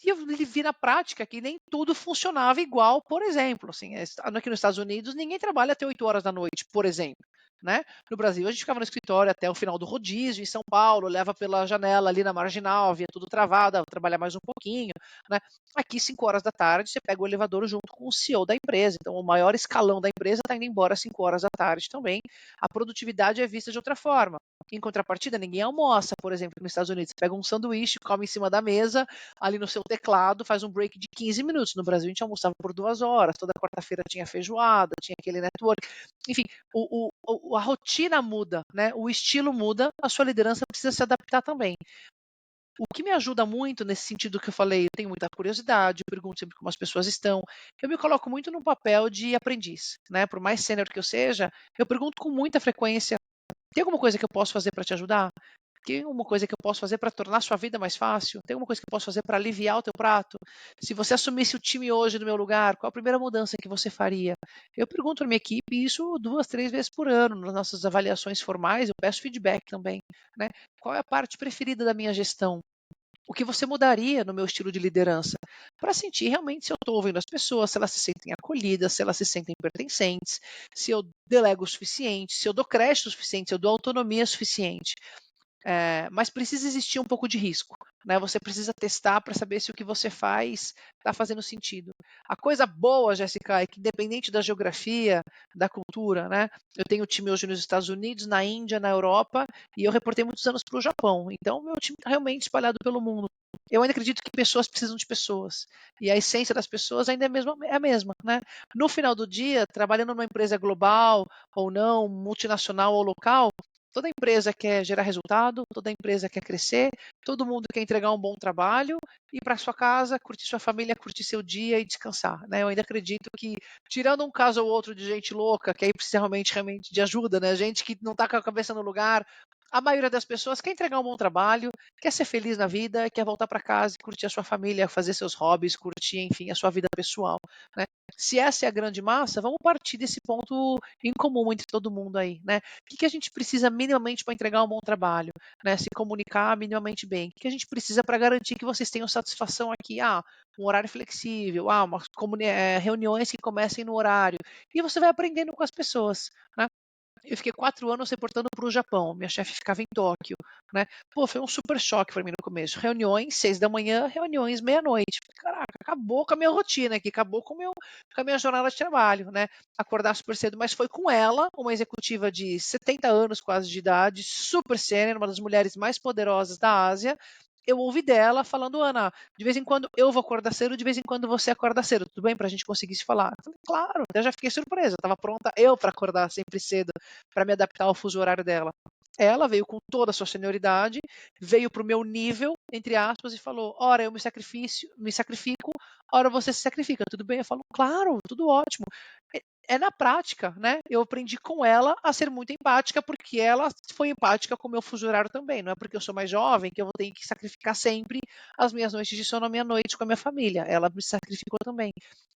e eu vi na prática que nem tudo funcionava igual, por exemplo. Assim, aqui nos Estados Unidos, ninguém trabalha até 8 horas da noite, por exemplo. Né? No Brasil, a gente ficava no escritório até o final do rodízio, em São Paulo, leva pela janela ali na marginal, via tudo travado, trabalhar mais um pouquinho. Né? Aqui, 5 horas da tarde, você pega o elevador junto com o CEO da empresa. Então, o maior escalão da empresa está indo embora às 5 horas da tarde também. A produtividade é vista de outra forma. Em contrapartida, ninguém almoça, por exemplo, nos Estados Unidos. Você pega um sanduíche, come em cima da mesa, ali no seu teclado, faz um break de 15 minutos. No Brasil, a gente almoçava por 2 horas. Toda quarta-feira tinha feijoada, tinha aquele network. Enfim, a rotina muda, né? O estilo muda, a sua liderança precisa se adaptar também. O que me ajuda muito nesse sentido que eu falei, eu tenho muita curiosidade, eu pergunto sempre como as pessoas estão, eu me coloco muito no papel de aprendiz, né? Por mais sênior que eu seja, eu pergunto com muita frequência: tem alguma coisa que eu posso fazer para te ajudar? Tem alguma coisa que eu posso fazer para tornar a sua vida mais fácil? Tem alguma coisa que eu posso fazer para aliviar o teu prato? Se você assumisse o time hoje no meu lugar, qual a primeira mudança que você faria? Eu pergunto à minha equipe isso 2, 3 vezes por ano, nas nossas avaliações formais, eu peço feedback também, né? Qual é a parte preferida da minha gestão? O que você mudaria no meu estilo de liderança? Para sentir realmente se eu estou ouvindo as pessoas, se elas se sentem acolhidas, se elas se sentem pertencentes, se eu delego o suficiente, se eu dou crédito o suficiente, se eu dou autonomia suficiente. Mas precisa existir um pouco de risco, né? Você precisa testar para saber se o que você faz está fazendo sentido. A coisa boa, Jéssica, é que independente da geografia, da cultura, né? Eu tenho time hoje nos Estados Unidos, na Índia, na Europa, e eu reportei muitos anos para o Japão. Então, meu time está realmente espalhado pelo mundo. Eu ainda acredito que pessoas precisam de pessoas. E a essência das pessoas ainda é a mesma, né? No final do dia, trabalhando numa empresa global ou não, multinacional ou local, toda empresa quer gerar resultado, toda empresa quer crescer, todo mundo quer entregar um bom trabalho, ir para sua casa, curtir sua família, curtir seu dia e descansar, né? Eu ainda acredito que, tirando um caso ou outro de gente louca, que aí precisa realmente de ajuda, né? Gente que não está com a cabeça no lugar, a maioria das pessoas quer entregar um bom trabalho, quer ser feliz na vida, quer voltar para casa e curtir a sua família, fazer seus hobbies, curtir, enfim, a sua vida pessoal, né? Se essa é a grande massa, vamos partir desse ponto em comum entre todo mundo aí, né? O que a gente precisa minimamente para entregar um bom trabalho, né? Se comunicar minimamente bem. O que a gente precisa para garantir que vocês tenham satisfação aqui? Um horário flexível, reuniões que comecem no horário. E você vai aprendendo com as pessoas, né? Eu fiquei 4 anos reportando para o Japão. Minha chefe ficava em Tóquio, né? Pô, foi um super choque para mim no começo. Reuniões 6 da manhã, reuniões meia-noite. Caraca, acabou com a minha rotina aqui, acabou com a minha jornada de trabalho, né? Acordar super cedo, mas foi com ela, uma executiva de 70 anos quase de idade, super sênior, uma das mulheres mais poderosas da Ásia. Eu ouvi dela falando: Ana, de vez em quando eu vou acordar cedo, de vez em quando você acorda cedo, tudo bem para a gente conseguir se falar? Eu falei, claro, eu já fiquei surpresa, estava pronta eu para acordar sempre cedo, para me adaptar ao fuso horário dela. Ela veio com toda a sua senioridade, veio para o meu nível, entre aspas, e falou: ora eu me sacrifico, ora você se sacrifica, tudo bem? Eu falo, claro, tudo ótimo. É na prática, né? Eu aprendi com ela a ser muito empática, porque ela foi empática com o meu fuso horário também. Não é porque eu sou mais jovem que eu vou ter que sacrificar sempre as minhas noites de sono, a minha noite com a minha família. Ela me sacrificou também.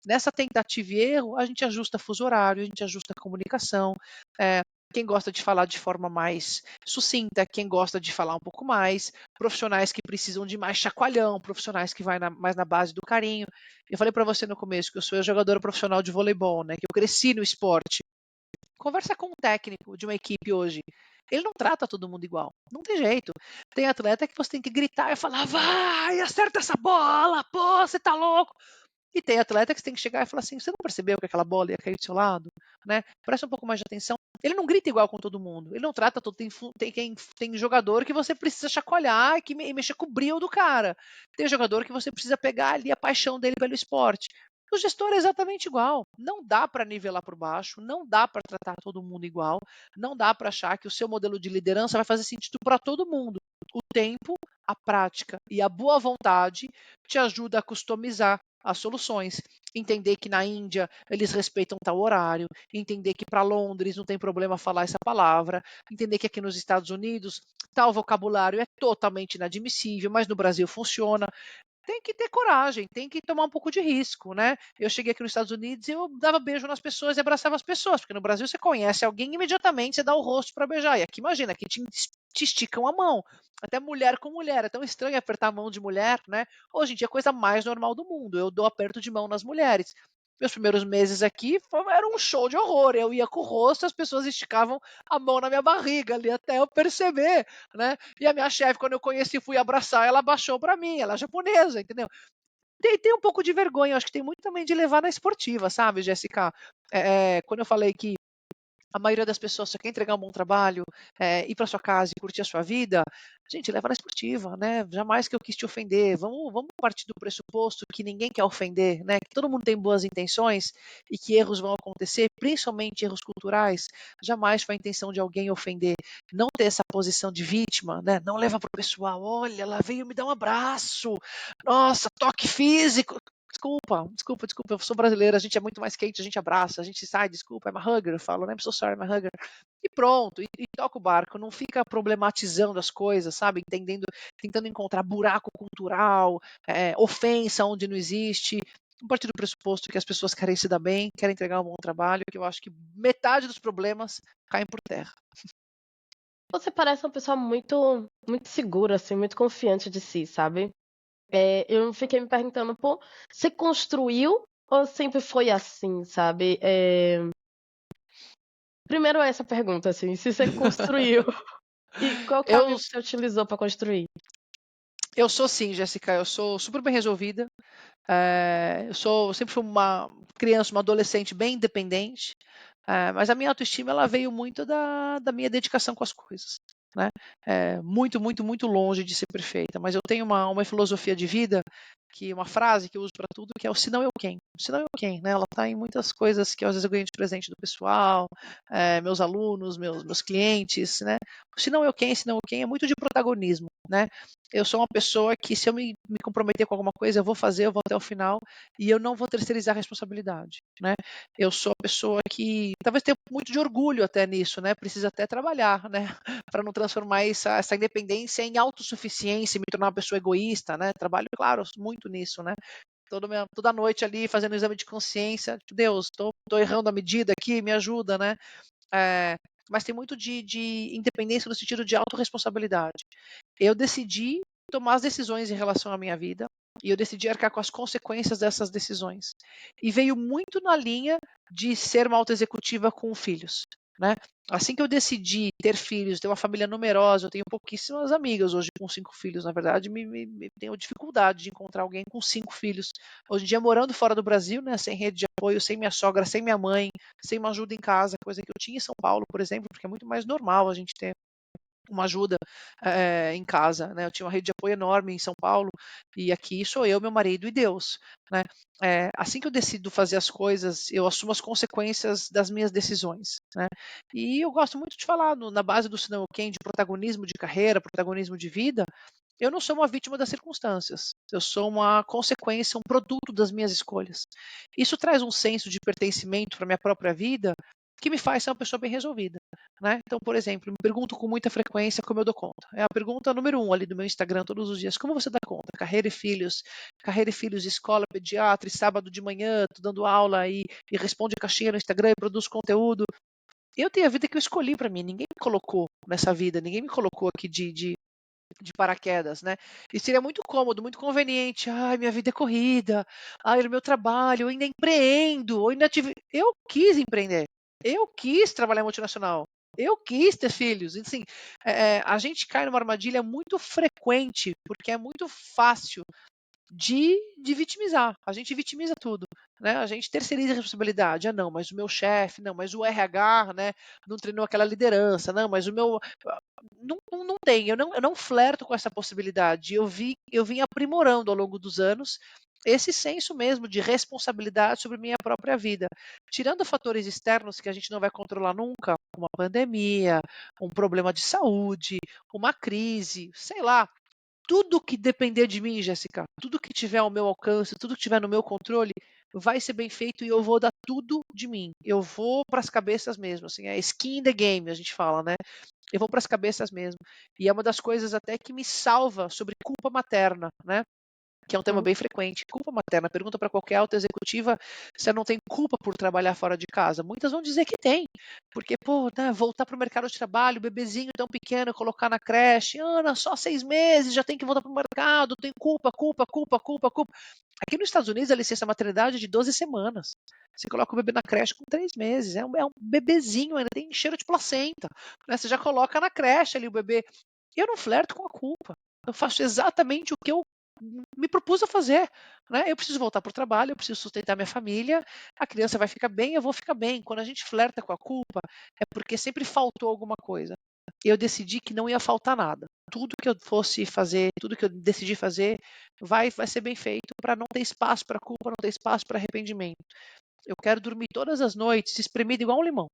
Nessa tentativa e erro, a gente ajusta fuso horário, a gente ajusta a comunicação. É, quem gosta de falar de forma mais sucinta, quem gosta de falar um pouco mais, profissionais que precisam de mais chacoalhão, profissionais que vai mais na base do carinho. Eu falei para você no começo que eu sou jogadora profissional de voleibol, né? Que eu cresci no esporte. Conversa com um técnico de uma equipe hoje. Ele não trata todo mundo igual. Não tem jeito. Tem atleta que você tem que gritar e falar, vai, acerta essa bola, pô, você tá louco. E tem atleta que você tem que chegar e falar assim, você não percebeu que aquela bola ia cair do seu lado? Né? Presta um pouco mais de atenção. Ele não grita igual com todo mundo. Ele não trata todo. Tem jogador que você precisa chacoalhar e mexer com o brilho do cara. Tem jogador que você precisa pegar ali a paixão dele pelo esporte. O gestor é exatamente igual. Não dá para nivelar por baixo, não dá para tratar todo mundo igual, não dá para achar que o seu modelo de liderança vai fazer sentido para todo mundo. O tempo, a prática e a boa vontade te ajuda a customizar as soluções. Entender que na Índia eles respeitam tal horário, entender que para Londres não tem problema falar essa palavra, entender que aqui nos Estados Unidos tal vocabulário é totalmente inadmissível, mas no Brasil funciona. Tem que ter coragem, tem que tomar um pouco de risco, né? Eu cheguei aqui nos Estados Unidos e eu dava beijo nas pessoas e abraçava as pessoas, porque no Brasil você conhece alguém e imediatamente você dá o rosto para beijar. E aqui imagina, aqui te esticam a mão. Até mulher com mulher, é tão estranho apertar a mão de mulher, né? Hoje em dia é a coisa mais normal do mundo. Eu dou aperto de mão nas mulheres. Meus primeiros meses aqui era um show de horror. Eu ia com o rosto, as pessoas esticavam a mão na minha barriga ali até eu perceber, né? E a minha chefe, quando eu conheci, fui abraçar, ela baixou para mim, ela é japonesa, entendeu? Tem um pouco de vergonha, eu acho que tem muito também de levar na esportiva, sabe, Jéssica? Quando eu falei que a maioria das pessoas só quer entregar um bom trabalho, ir para sua casa e curtir a sua vida, gente, leva na esportiva, né? Jamais que eu quis te ofender. Vamos partir do pressuposto que ninguém quer ofender, né? Que todo mundo tem boas intenções e que erros vão acontecer, principalmente erros culturais. Jamais foi a intenção de alguém ofender. Não ter essa posição de vítima, né? Não leva para o pessoal. Olha, ela veio me dar um abraço. Nossa, toque físico. Desculpa, eu sou brasileira, a gente é muito mais quente, a gente abraça, a gente sai, desculpa, I'm a hugger, eu falo, né? I'm so sorry, I'm a hugger. E pronto, e toca o barco, não fica problematizando as coisas, sabe? Tentando encontrar buraco cultural, ofensa onde não existe. A partir do pressuposto que as pessoas querem se dar bem, querem entregar um bom trabalho, que eu acho que metade dos problemas caem por terra. Você parece uma pessoa muito, muito segura, assim, muito confiante de si, sabe? Eu fiquei me perguntando, pô, você construiu ou sempre foi assim, sabe? Primeiro essa pergunta, assim, se você construiu e qual Eu, caminho você utilizou pra construir? eu sou sim, Jéssica, eu sou super bem resolvida. Eu sempre fui uma criança, uma adolescente bem independente, mas a minha autoestima ela veio muito da minha dedicação com as coisas, né? Muito, muito, muito longe de ser perfeita, mas eu tenho uma filosofia de vida, uma frase que eu uso para tudo, que é o senão eu quem? O senão eu quem, né? Ela está em muitas coisas que às vezes eu ganho de presente do pessoal, meus alunos, meus clientes, né? O senão eu quem é muito de protagonismo, né? Eu sou uma pessoa que se eu me comprometer com alguma coisa, eu vou fazer, eu vou até o final e eu não vou terceirizar a responsabilidade, né? Eu sou a pessoa que talvez tenha muito de orgulho até nisso, né? Precisa até trabalhar, né? Para não transformar essa independência em autossuficiência e me tornar uma pessoa egoísta, né? Trabalho, claro, muito nisso, né? Toda noite ali fazendo um exame de consciência, tipo, Deus, tô errando a medida aqui, me ajuda, né? Mas tem muito de independência no sentido de autorresponsabilidade. Eu decidi tomar as decisões em relação à minha vida e eu decidi arcar com as consequências dessas decisões. E veio muito na linha de ser uma autoexecutiva com filhos, né? Assim que eu decidi ter filhos, ter uma família numerosa, eu tenho pouquíssimas amigas hoje com 5 filhos, na verdade, tenho dificuldade de encontrar alguém com 5 filhos. Hoje em dia, morando fora do Brasil, né, sem rede de apoio, sem minha sogra, sem minha mãe, sem uma ajuda em casa, coisa que eu tinha em São Paulo, por exemplo, porque é muito mais normal a gente ter uma ajuda em casa, né? Eu tinha uma rede de apoio enorme em São Paulo e aqui sou eu, meu marido e Deus, né? Assim que eu decido fazer as coisas, eu assumo as consequências das minhas decisões, né? E eu gosto muito de falar na base do Senão Eu Quem, de protagonismo de carreira, protagonismo de vida. Eu não sou uma vítima das circunstâncias, eu sou uma consequência, um produto das minhas escolhas. Isso traz um senso de pertencimento para a minha própria vida que me faz ser uma pessoa bem resolvida, né? Então, por exemplo, me pergunto com muita frequência como eu dou conta. É a pergunta número 1 ali do meu Instagram todos os dias. Como você dá conta? Carreira e filhos, escola, pediatra, e sábado de manhã, tô dando aula e responde caixinha no Instagram e produz conteúdo. Eu tenho a vida que eu escolhi para mim, ninguém me colocou nessa vida, ninguém me colocou aqui de paraquedas, né? E seria muito cômodo, muito conveniente. Ai, minha vida é corrida. Ai, o meu trabalho, eu ainda empreendo, eu ainda tive. Eu quis empreender. Eu quis trabalhar em multinacional. Eu quis ter filhos. Assim, a gente cai numa armadilha muito frequente, porque é muito fácil de vitimizar. A gente vitimiza tudo, né? A gente terceiriza a responsabilidade. Ah, não, mas o meu chefe, não, mas o RH, né, não treinou aquela liderança, não, mas o meu não tem. Eu não flerto com essa possibilidade. Eu vim aprimorando ao longo dos anos esse senso mesmo de responsabilidade sobre minha própria vida. Tirando fatores externos que a gente não vai controlar nunca, uma pandemia, um problema de saúde, uma crise, sei lá, tudo que depender de mim, Jéssica, tudo que tiver ao meu alcance, tudo que tiver no meu controle, vai ser bem feito e eu vou dar tudo de mim. Eu vou para as cabeças mesmo, assim, é skin in the game, a gente fala, né? Eu vou para as cabeças mesmo. E é uma das coisas até que me salva sobre culpa materna, né? Que é um tema bem frequente. Culpa materna. Pergunta para qualquer alta executiva se ela não tem culpa por trabalhar fora de casa. Muitas vão dizer que tem. Porque, pô, né, voltar para o mercado de trabalho, bebezinho tão pequeno, colocar na creche, Ana, só 6 meses, já tem que voltar para o mercado, tem culpa, culpa, culpa, culpa, culpa. Aqui nos Estados Unidos, a licença maternidade é de 12 semanas. Você coloca o bebê na creche com 3 meses. É um bebezinho, ainda tem cheiro de placenta. Né? Você já coloca na creche ali o bebê. Eu não flerto com a culpa. Eu faço exatamente o que eu me propus a fazer. Né? Eu preciso voltar para o trabalho, eu preciso sustentar minha família, a criança vai ficar bem, eu vou ficar bem. Quando a gente flerta com a culpa, é porque sempre faltou alguma coisa. Eu decidi que não ia faltar nada. Tudo que eu fosse fazer, tudo que eu decidi fazer, vai ser bem feito para não ter espaço para culpa, não ter espaço para arrependimento. Eu quero dormir todas as noites espremido igual um limão.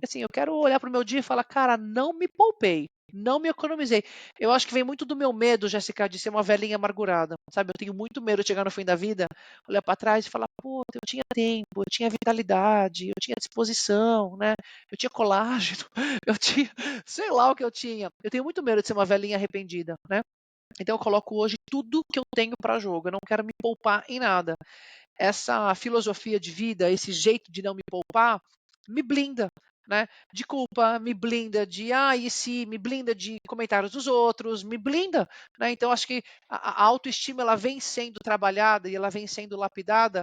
Assim, eu quero olhar para o meu dia e falar, cara, não me poupei, não me economizei. Eu acho que vem muito do meu medo, Jéssica, de ser uma velhinha amargurada, sabe? Eu tenho muito medo de chegar no fim da vida, olhar para trás e falar, pô, eu tinha tempo, eu tinha vitalidade, eu tinha disposição, né? Eu tinha colágeno, eu tinha, sei lá o que eu tinha. Eu tenho muito medo de ser uma velhinha arrependida, né? Então eu coloco hoje tudo que eu tenho para jogo, eu não quero me poupar em nada. Essa filosofia de vida, esse jeito de não me poupar, me blinda, né? De culpa, me blinda de e se, me blinda de comentários dos outros, me blinda, né? Então acho que a autoestima ela vem sendo trabalhada e ela vem sendo lapidada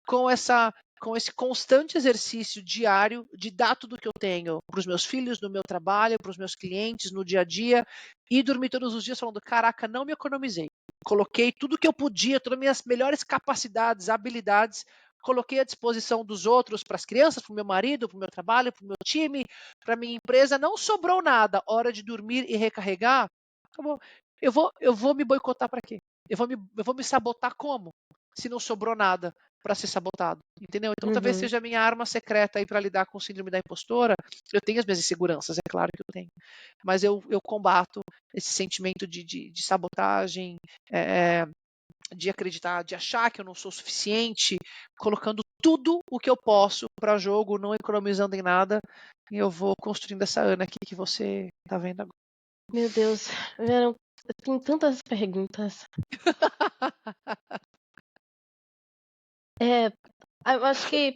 com esse constante exercício diário de dar tudo que eu tenho para os meus filhos, no meu trabalho, para os meus clientes, no dia a dia, e dormir todos os dias falando, caraca, não me economizei. Coloquei tudo que eu podia, todas as minhas melhores capacidades, habilidades, coloquei à disposição dos outros, para as crianças, para o meu marido, para o meu trabalho, para o meu time, para a minha empresa, não sobrou nada. Hora de dormir e recarregar, acabou. Eu vou me boicotar para quê? Eu vou me sabotar como? Se não sobrou nada para ser sabotado, entendeu? Então talvez seja a minha arma secreta aí para lidar com o síndrome da impostora. Eu tenho as minhas inseguranças, é claro que eu tenho, mas eu combato esse sentimento de sabotagem, de acreditar, de achar que eu não sou suficiente, colocando tudo o que eu posso para jogo, não economizando em nada, e eu vou construindo essa Ana aqui que você está vendo agora. Meu Deus, vieram tem tantas perguntas. Eu acho que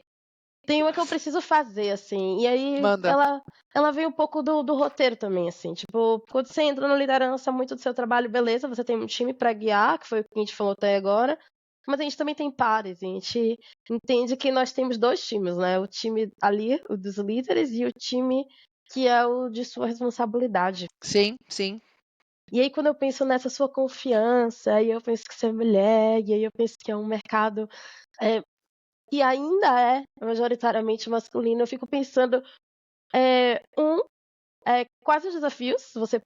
tem uma que eu preciso fazer, assim, e aí Manda. ela vem um pouco do roteiro também, assim, tipo, quando você entra na liderança muito do seu trabalho, beleza, você tem um time pra guiar, que foi o que a gente falou até agora, mas a gente também tem pares, a gente entende que nós temos 2 times, né, o time ali, o dos líderes, e o time que é o de sua responsabilidade. Sim, sim. E aí quando eu penso nessa sua confiança, aí eu penso que você é mulher, e aí eu penso que é um mercado que ainda é majoritariamente masculino, eu fico pensando, quais os desafios você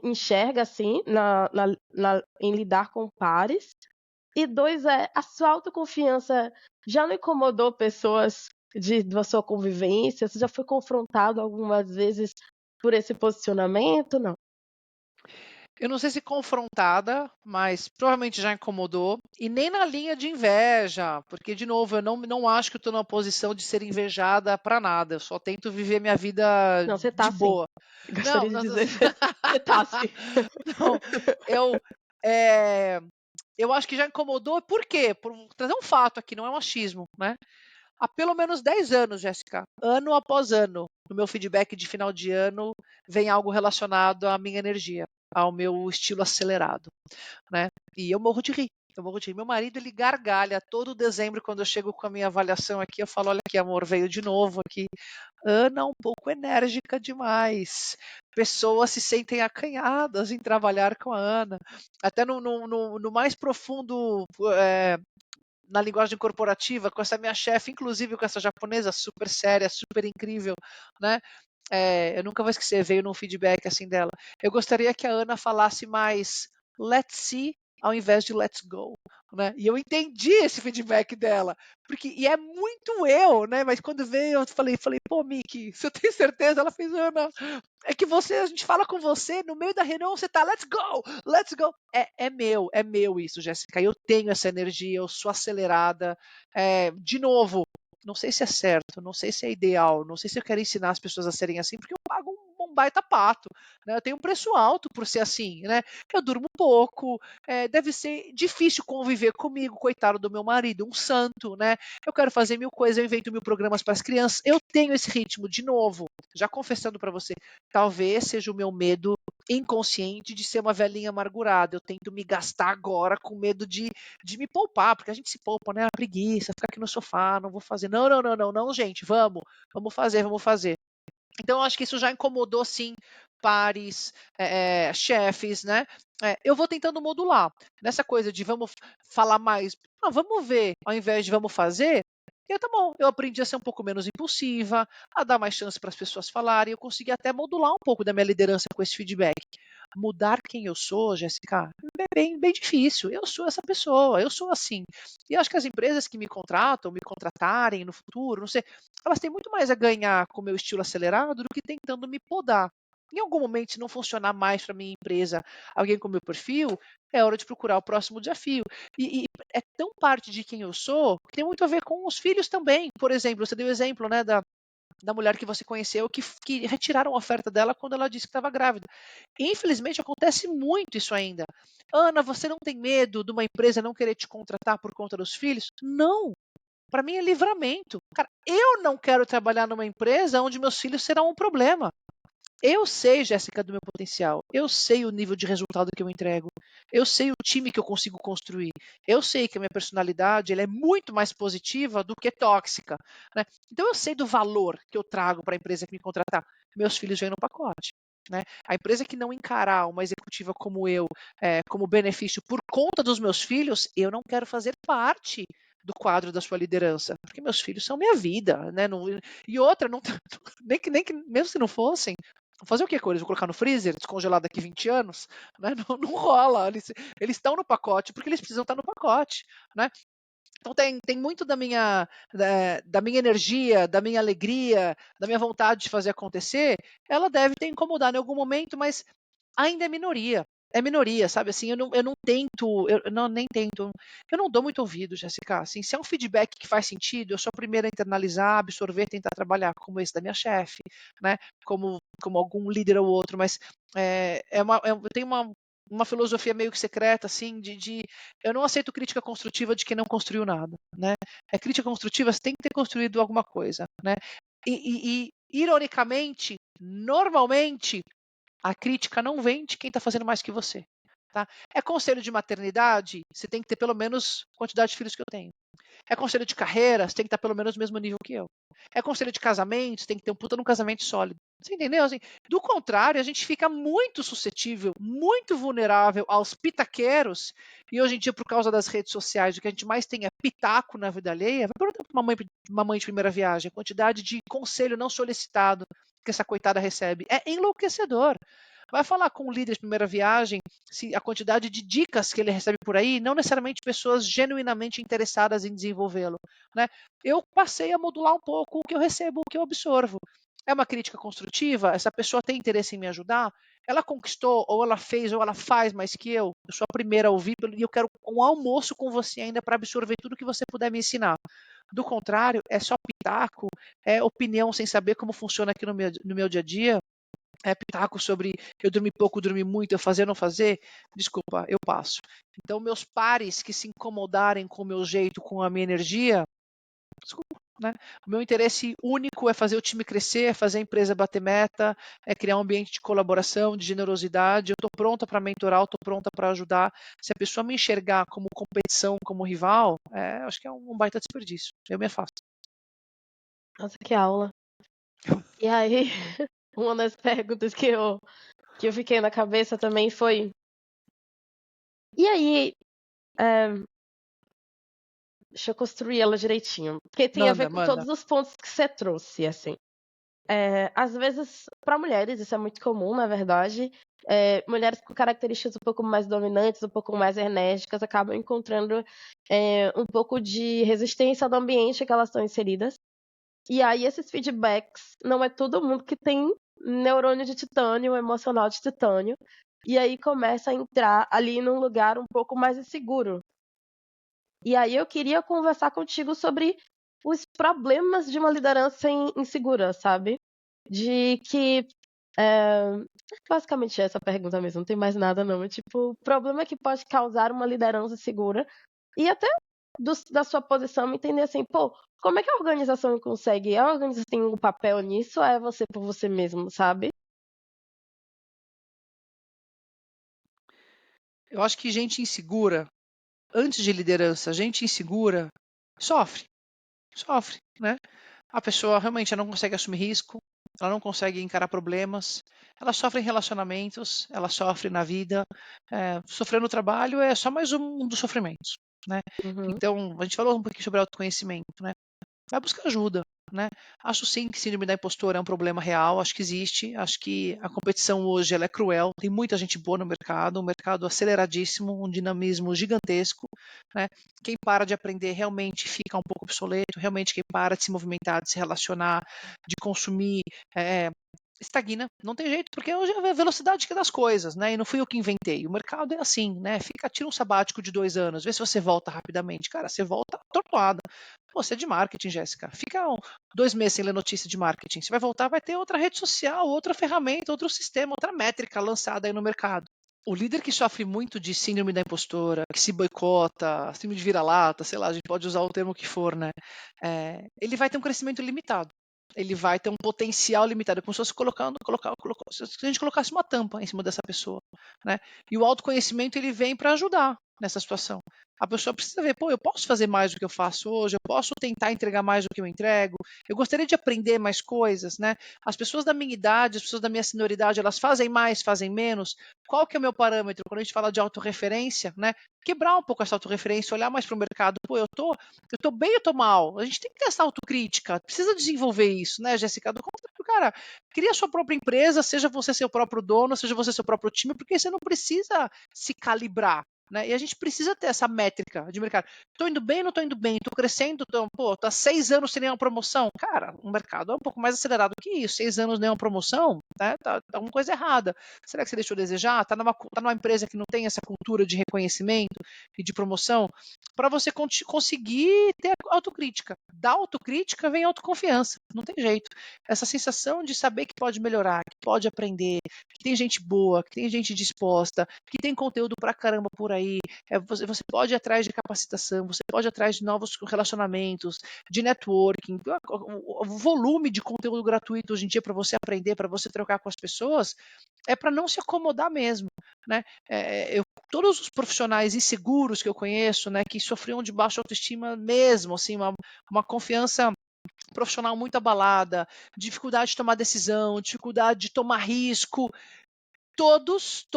enxerga assim em lidar com pares? E 2, a sua autoconfiança já não incomodou pessoas da sua convivência? Você já foi confrontado algumas vezes por esse posicionamento? Não. Eu não sei se confrontada, mas provavelmente já incomodou. E nem na linha de inveja, porque, de novo, eu não acho que eu estou numa posição de ser invejada para nada. Eu só tento viver minha vida Não, você tá de sim. boa. Não, Gostaria de não, dizer. Você tá sim. não. Eu, é, eu acho que já incomodou. Por quê? Por trazer um fato aqui, não é um achismo, né? Há pelo menos 10 anos, Jéssica, ano após ano, no meu feedback de final de ano, vem algo relacionado à minha energia, ao meu estilo acelerado, né? E eu morro de rir. Eu morro de rir. Meu marido, ele gargalha todo dezembro quando eu chego com a minha avaliação aqui. Eu falo, olha aqui, amor, veio de novo aqui. Ana um pouco enérgica demais. Pessoas se sentem acanhadas em trabalhar com a Ana. Até no mais profundo, na linguagem corporativa, com essa minha chefe, inclusive com essa japonesa super séria, super incrível, né? Eu nunca vou esquecer, veio num feedback assim dela. Eu gostaria que a Ana falasse mais let's see ao invés de let's go, né? E eu entendi esse feedback dela, porque e é muito eu, né? Mas quando veio, eu falei, pô, Miki, você tem certeza? Ela fez, Ana, é que a gente fala com você no meio da reunião, você tá, let's go, let's go. É meu isso, Jéssica. Eu tenho essa energia, eu sou acelerada. De novo, não sei se é certo, não sei se é ideal, não sei se eu quero ensinar as pessoas a serem assim, porque eu pago um baita pato, né? Eu tenho um preço alto por ser assim, né? Eu durmo pouco, deve ser difícil conviver comigo, coitado do meu marido, um santo, né? Eu quero fazer mil coisas, eu invento mil programas para as crianças, eu tenho esse ritmo, de novo, já confessando para você, talvez seja o meu medo inconsciente de ser uma velhinha amargurada, eu tento me gastar agora com medo de me poupar, porque a gente se poupa, né? A preguiça, ficar aqui no sofá, não vou fazer. Não, não, não, não, não, gente, vamos fazer, vamos fazer. Então, eu acho que isso já incomodou, sim, pares, chefes, né? Eu vou tentando modular. Nessa coisa de vamos falar mais, vamos ver, ao invés de vamos fazer, tá bom, eu aprendi a ser um pouco menos impulsiva, a dar mais chance para as pessoas falarem, eu consegui até modular um pouco da minha liderança com esse feedback. Mudar quem eu sou, Jéssica, é bem difícil. Eu sou essa pessoa, eu sou assim. E acho que as empresas que me contratam, me contratarem no futuro, não sei, elas têm muito mais a ganhar com o meu estilo acelerado do que tentando me podar. Em algum momento, se não funcionar mais para minha empresa, alguém com meu perfil, é hora de procurar o próximo desafio. E é tão parte de quem eu sou que tem muito a ver com os filhos também. Por exemplo, você deu o exemplo, né, da mulher que você conheceu que retiraram a oferta dela quando ela disse que estava grávida. Infelizmente, acontece muito isso ainda. Ana, você não tem medo de uma empresa não querer te contratar por conta dos filhos? Não. Para mim é livramento. Cara, eu não quero trabalhar numa empresa onde meus filhos serão um problema. Eu sei, Jéssica, do meu potencial. Eu sei o nível de resultado que eu entrego. Eu sei o time que eu consigo construir. Eu sei que a minha personalidade ela é muito mais positiva do que tóxica, né? Então eu sei do valor que eu trago para a empresa que me contratar. Meus filhos vêm no pacote. Né? A empresa que não encarar uma executiva como eu, como benefício por conta dos meus filhos, eu não quero fazer parte do quadro da sua liderança, porque meus filhos são minha vida, né? E outra, não, nem que mesmo se não fossem, fazer o que com eles? Vou colocar no freezer, descongelar daqui 20 anos? Né? Não rola. Eles estão no pacote porque eles precisam estar no pacote. Né? Então tem muito da minha energia, da minha alegria, da minha vontade de fazer acontecer, ela deve ter incomodado em algum momento, mas ainda é minoria. É minoria, sabe? Assim, eu não tento, eu não nem tento, eu não dou muito ouvido, Jéssica. Assim, se é um feedback que faz sentido, eu sou a primeira a internalizar, absorver, tentar trabalhar, como esse da minha chefe, né? Como algum líder ou outro, mas eu tenho uma filosofia meio que secreta, assim, eu não aceito crítica construtiva de quem não construiu nada, né? Crítica construtiva, você tem que ter construído alguma coisa, né? E ironicamente, normalmente, a crítica não vem de quem está fazendo mais que você. Tá? É conselho de maternidade, você tem que ter pelo menos a quantidade de filhos que eu tenho. É conselho de carreira, você tem que estar pelo menos no mesmo nível que eu. É conselho de casamento, você tem que ter um puta num casamento sólido. Você entendeu? Assim, do contrário, a gente fica muito suscetível, muito vulnerável aos pitaqueiros. E hoje em dia, por causa das redes sociais, o que a gente mais tem é pitaco na vida alheia. Vai perguntar para uma mãe de primeira viagem, a quantidade de conselho não solicitado que essa coitada recebe. É enlouquecedor. Vai falar com o líder de primeira viagem se a quantidade de dicas que ele recebe por aí, não necessariamente pessoas genuinamente interessadas em desenvolvê-lo. Né? Eu passei a modular um pouco o que eu recebo, o que eu absorvo. É uma crítica construtiva? Essa pessoa tem interesse em me ajudar? Ela conquistou, ou ela fez, ou ela faz mais que eu? Eu sou a primeira a ouvir e eu quero um almoço com você ainda para absorver tudo que você puder me ensinar. Do contrário, é só pitaco, é opinião sem saber como funciona aqui no meu dia a dia, pitaco sobre eu dormir pouco, dormir muito, eu fazer ou não fazer, desculpa, eu passo. Então, meus pares que se incomodarem com o meu jeito, com a minha energia, desculpa, né? O meu interesse único é fazer o time crescer, é fazer a empresa bater meta, é criar um ambiente de colaboração, de generosidade. Eu estou pronta para mentorar, estou pronta para ajudar. Se a pessoa me enxergar como competição, como rival, acho que é um baita desperdício. Eu me afasto. Nossa, que aula. E aí, uma das perguntas que eu fiquei na cabeça também foi: e aí, é, deixa eu construir ela direitinho, porque tem a ver Manda, com manda. todos os pontos que você trouxe, assim. Às vezes, para mulheres, isso é muito comum, na verdade. Mulheres com características um pouco mais dominantes, um pouco mais enérgicas, acabam encontrando um pouco de resistência do ambiente que elas estão inseridas. E aí, esses feedbacks, não é todo mundo que tem neurônio de titânio, emocional de titânio. E aí começa a entrar ali num lugar um pouco mais inseguro. E aí eu queria conversar contigo sobre os problemas de uma liderança insegura, sabe? De que. É, basicamente essa pergunta mesmo, não tem mais nada não. É tipo, o problema que pode causar uma liderança segura e até da sua posição entender assim, pô, como é que a organização consegue? A organização tem um papel nisso ou é você por você mesmo, sabe? Eu acho que gente insegura, antes de liderança, gente insegura sofre, sofre, né? A pessoa realmente não consegue assumir risco, ela não consegue encarar problemas, ela sofre em relacionamentos, ela sofre na vida. Sofrer no trabalho é só mais um dos sofrimentos, né? Uhum. Então, a gente falou um pouquinho sobre autoconhecimento, né? Vai buscar ajuda, né? Acho sim que síndrome da impostora é um problema real, acho que existe, acho que a competição hoje ela é cruel, tem muita gente boa no mercado, um mercado aceleradíssimo, um dinamismo gigantesco, né? Quem para de aprender realmente fica um pouco obsoleto, realmente quem para de se movimentar, de se relacionar, de consumir, estagna, não tem jeito, porque hoje é a velocidade que é das coisas, né? E não fui eu que inventei. O mercado é assim, né? Tira um sabático de 2 anos, vê se você volta rapidamente. Cara, você volta atordoada. Você é de marketing, Jéssica. Fica 2 meses sem ler notícia de marketing. Você vai voltar, vai ter outra rede social, outra ferramenta, outro sistema, outra métrica lançada aí no mercado. O líder que sofre muito de síndrome da impostora, que se boicota, síndrome de vira-lata, sei lá, a gente pode usar o termo que for, né? Ele vai ter um crescimento limitado. Ele vai ter um potencial limitado, como se fosse se a gente colocasse uma tampa em cima dessa pessoa, né? E o autoconhecimento ele vem para ajudar nessa situação. A pessoa precisa ver, pô, eu posso fazer mais do que eu faço hoje, eu posso tentar entregar mais do que eu entrego, eu gostaria de aprender mais coisas, né? As pessoas da minha idade, as pessoas da minha senioridade, elas fazem mais, fazem menos. Qual que é o meu parâmetro quando a gente fala de autorreferência, né? Quebrar um pouco essa autorreferência, olhar mais para o mercado, pô, eu tô bem ou tô mal? A gente tem que ter essa autocrítica, precisa desenvolver isso, né, Jéssica? Do contrário, cara, cria a sua própria empresa, seja você seu próprio dono, seja você seu próprio time, porque você não precisa se calibrar. Né? E a gente precisa ter essa métrica de mercado. Tô indo bem, não tô indo bem, tô crescendo, tô há 6 anos sem nenhuma promoção. Cara, o mercado é um pouco mais acelerado que isso. 6 anos nenhuma promoção, né? Tá alguma coisa errada. Será que você deixou a desejar? Tá numa empresa que não tem essa cultura de reconhecimento e de promoção? Para você conseguir ter autocrítica. Da autocrítica vem autoconfiança. Não tem jeito. Essa sensação de saber que pode melhorar, que pode aprender, que tem gente boa, que tem gente disposta, que tem conteúdo pra caramba por aí. Você pode ir atrás de capacitação, você pode ir atrás de novos relacionamentos, de networking. O volume de conteúdo gratuito hoje em dia para você aprender, para você trocar com as pessoas, é para não se acomodar mesmo. Né? Todos os profissionais inseguros que eu conheço, né, que sofriam de baixa autoestima mesmo, assim, uma confiança profissional muito abalada, dificuldade de tomar decisão, dificuldade de tomar risco, todos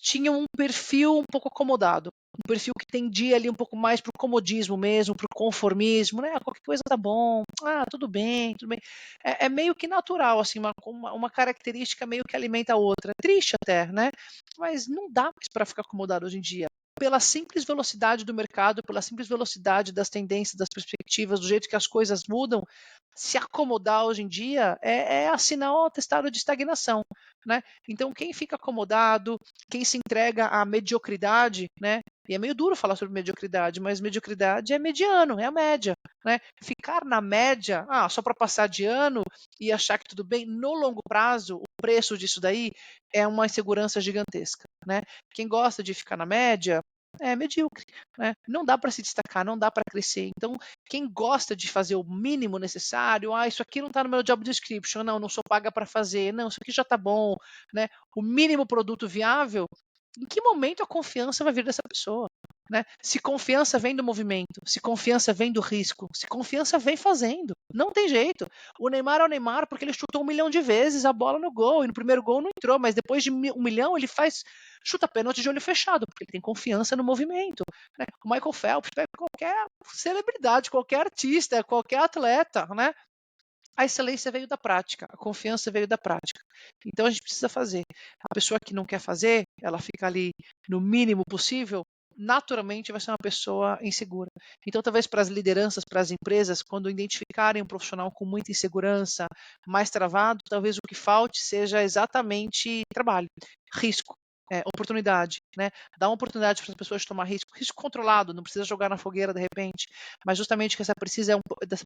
tinham um perfil um pouco acomodado. Um perfil que tendia ali um pouco mais para o comodismo mesmo, para o conformismo, né? Qualquer coisa tá bom, tudo bem, tudo bem. É meio que natural, assim, uma característica meio que alimenta a outra. Triste até, né? Mas não dá mais para ficar acomodado hoje em dia. Pela simples velocidade do mercado, pela simples velocidade das tendências, das perspectivas, do jeito que as coisas mudam, se acomodar hoje em dia é assinar um atestado de estagnação, né? Então, quem fica acomodado, quem se entrega à mediocridade, né? E é meio duro falar sobre mediocridade, mas mediocridade é mediano, é a média, né? Ficar na média, só para passar de ano e achar que tudo bem, no longo prazo, o preço disso daí é uma insegurança gigantesca, né? Quem gosta de ficar na média é medíocre, né? Não dá para se destacar, não dá para crescer. Então, quem gosta de fazer o mínimo necessário, isso aqui não está no meu job description, não sou paga para fazer, não, isso aqui já está bom, né? O mínimo produto viável, em que momento a confiança vai vir dessa pessoa? Né? Se confiança vem do movimento, se confiança vem do risco, se confiança vem fazendo, não tem jeito. O Neymar é o Neymar porque ele chutou 1 milhão de vezes a bola no gol, e no primeiro gol não entrou, mas depois de 1 milhão ele chuta pênalti de olho fechado, porque ele tem confiança no movimento. Né? O Michael Phelps, qualquer celebridade, qualquer artista, qualquer atleta, né? A excelência veio da prática, a confiança veio da prática. Então a gente precisa fazer. A pessoa que não quer fazer, ela fica ali no mínimo possível, naturalmente vai ser uma pessoa insegura. Então talvez para as lideranças, para as empresas, quando identificarem um profissional com muita insegurança, mais travado, talvez o que falte seja exatamente trabalho, risco. Oportunidade, né? Dar uma oportunidade para as pessoas tomar risco controlado, não precisa jogar na fogueira de repente, mas justamente que essa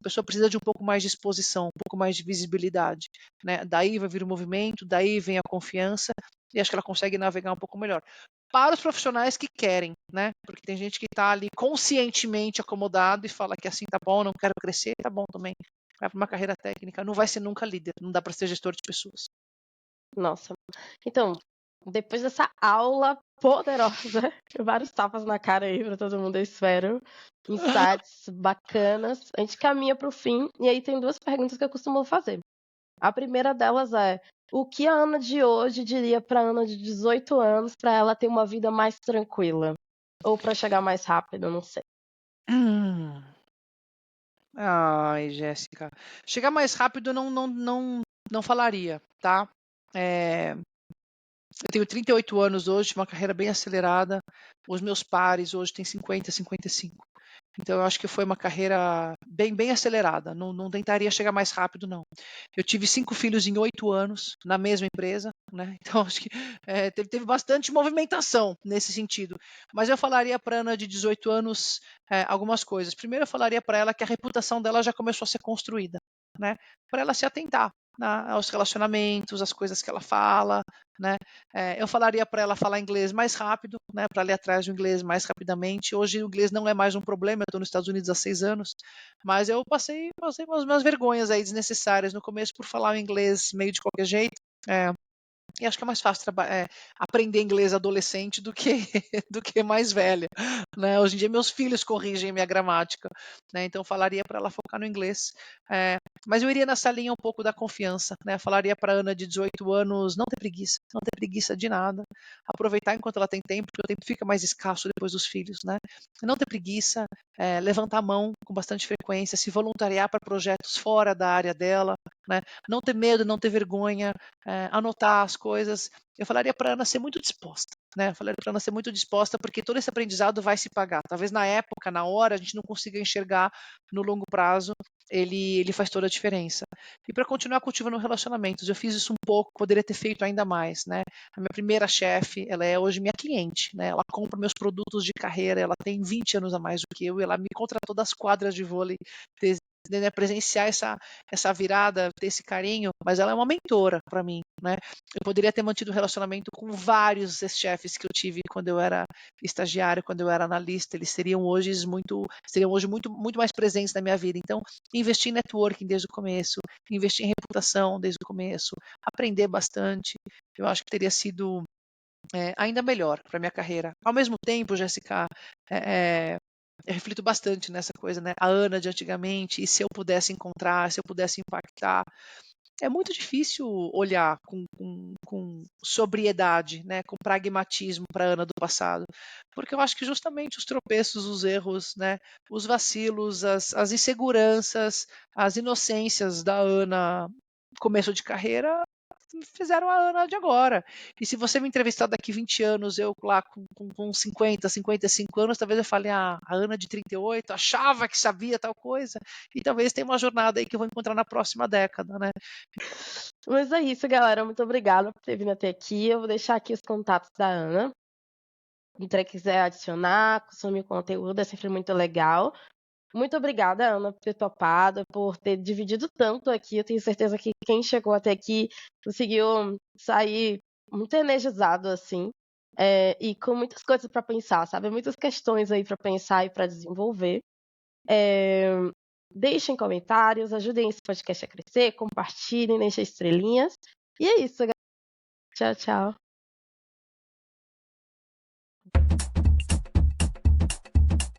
pessoa precisa de um pouco mais de exposição, um pouco mais de visibilidade, né? Daí vai vir o movimento, daí vem a confiança e acho que ela consegue navegar um pouco melhor. Para os profissionais que querem, né? Porque tem gente que está ali conscientemente acomodado e fala que assim tá bom, não quero crescer, tá bom também. Vai para uma carreira técnica, não vai ser nunca líder, não dá para ser gestor de pessoas. Nossa. Então, depois dessa aula poderosa, vários tapas na cara aí pra todo mundo, eu espero. Insights bacanas. A gente caminha pro fim, e aí tem duas perguntas que eu costumo fazer. A primeira delas é: o que a Ana de hoje diria pra Ana de 18 anos pra ela ter uma vida mais tranquila? Ou pra chegar mais rápido, não sei. Ai, Jéssica. Chegar mais rápido não falaria, tá? Eu tenho 38 anos hoje, uma carreira bem acelerada. Os meus pares hoje têm 50, 55. Então, eu acho que foi uma carreira bem acelerada. Não tentaria chegar mais rápido, não. Eu tive 5 filhos em 8 anos, na mesma empresa, né? Então, acho que teve bastante movimentação nesse sentido. Mas eu falaria para a Ana de 18 anos algumas coisas. Primeiro, eu falaria para ela que a reputação dela já começou a ser construída, né? Para ela se atentar, né, aos relacionamentos, às coisas que ela fala, né? Eu falaria para ela falar inglês mais rápido, né? Para ler atrás do inglês mais rapidamente. Hoje o inglês não é mais um problema, eu estou nos Estados Unidos há 6 anos, mas eu passei umas vergonhas aí desnecessárias no começo por falar o inglês meio de qualquer jeito. E acho que é mais fácil aprender inglês adolescente do que, do que mais velha. Né? Hoje em dia, meus filhos corrigem minha gramática. Né? Então, eu falaria para ela focar no inglês. Mas eu iria nessa linha um pouco da confiança. Né? Falaria para a Ana de 18 anos não ter preguiça de nada. Aproveitar enquanto ela tem tempo, porque o tempo fica mais escasso depois dos filhos. Né? Não ter preguiça, levantar a mão com bastante frequência, se voluntariar para projetos fora da área dela. Né? Não ter medo, não ter vergonha, anotar as coisas. Eu falaria para a Ana ser muito disposta, né? Eu falaria para a Ana ser muito disposta, porque todo esse aprendizado vai se pagar. Talvez na época, na hora, a gente não consiga enxergar no longo prazo, ele faz toda a diferença. E para continuar cultivando relacionamentos, eu fiz isso um pouco, poderia ter feito ainda mais, né? A minha primeira chefe, ela é hoje minha cliente, né? Ela compra meus produtos de carreira, ela tem 20 anos a mais do que eu, e ela me contratou das quadras de vôlei, né, presenciar essa virada, ter esse carinho, mas ela é uma mentora para mim, né? Eu poderia ter mantido um relacionamento com vários chefes que eu tive quando eu era estagiário, quando eu era analista, eles seriam hoje muito mais presentes na minha vida. Então, investir em networking desde o começo, investir em reputação desde o começo, aprender bastante, eu acho que teria sido ainda melhor para minha carreira. Ao mesmo tempo, Jéssica, eu reflito bastante nessa coisa, né? A Ana de antigamente, e se eu pudesse encontrar, se eu pudesse impactar. É muito difícil olhar com sobriedade, né? Com pragmatismo para a Ana do passado, porque eu acho que justamente os tropeços, os erros, né? Os vacilos, as inseguranças, as inocências da Ana começo de carreira fizeram a Ana de agora. E se você me entrevistar daqui 20 anos, eu lá com 50, 55 anos, talvez eu fale, a Ana de 38 achava que sabia tal coisa, e talvez tenha uma jornada aí que eu vou encontrar na próxima década, né? Mas é isso, galera. Muito obrigada por ter vindo até aqui. Eu vou deixar aqui os contatos da Ana. Quem quiser adicionar, consumir conteúdo, é sempre muito legal. Muito obrigada, Ana, por ter topado, por ter dividido tanto aqui. Eu tenho certeza que quem chegou até aqui conseguiu sair muito energizado, assim. e com muitas coisas para pensar, sabe? Muitas questões aí para pensar e para desenvolver. Deixem comentários, ajudem esse podcast a crescer, compartilhem, deixem estrelinhas. E é isso, galera. Tchau, tchau.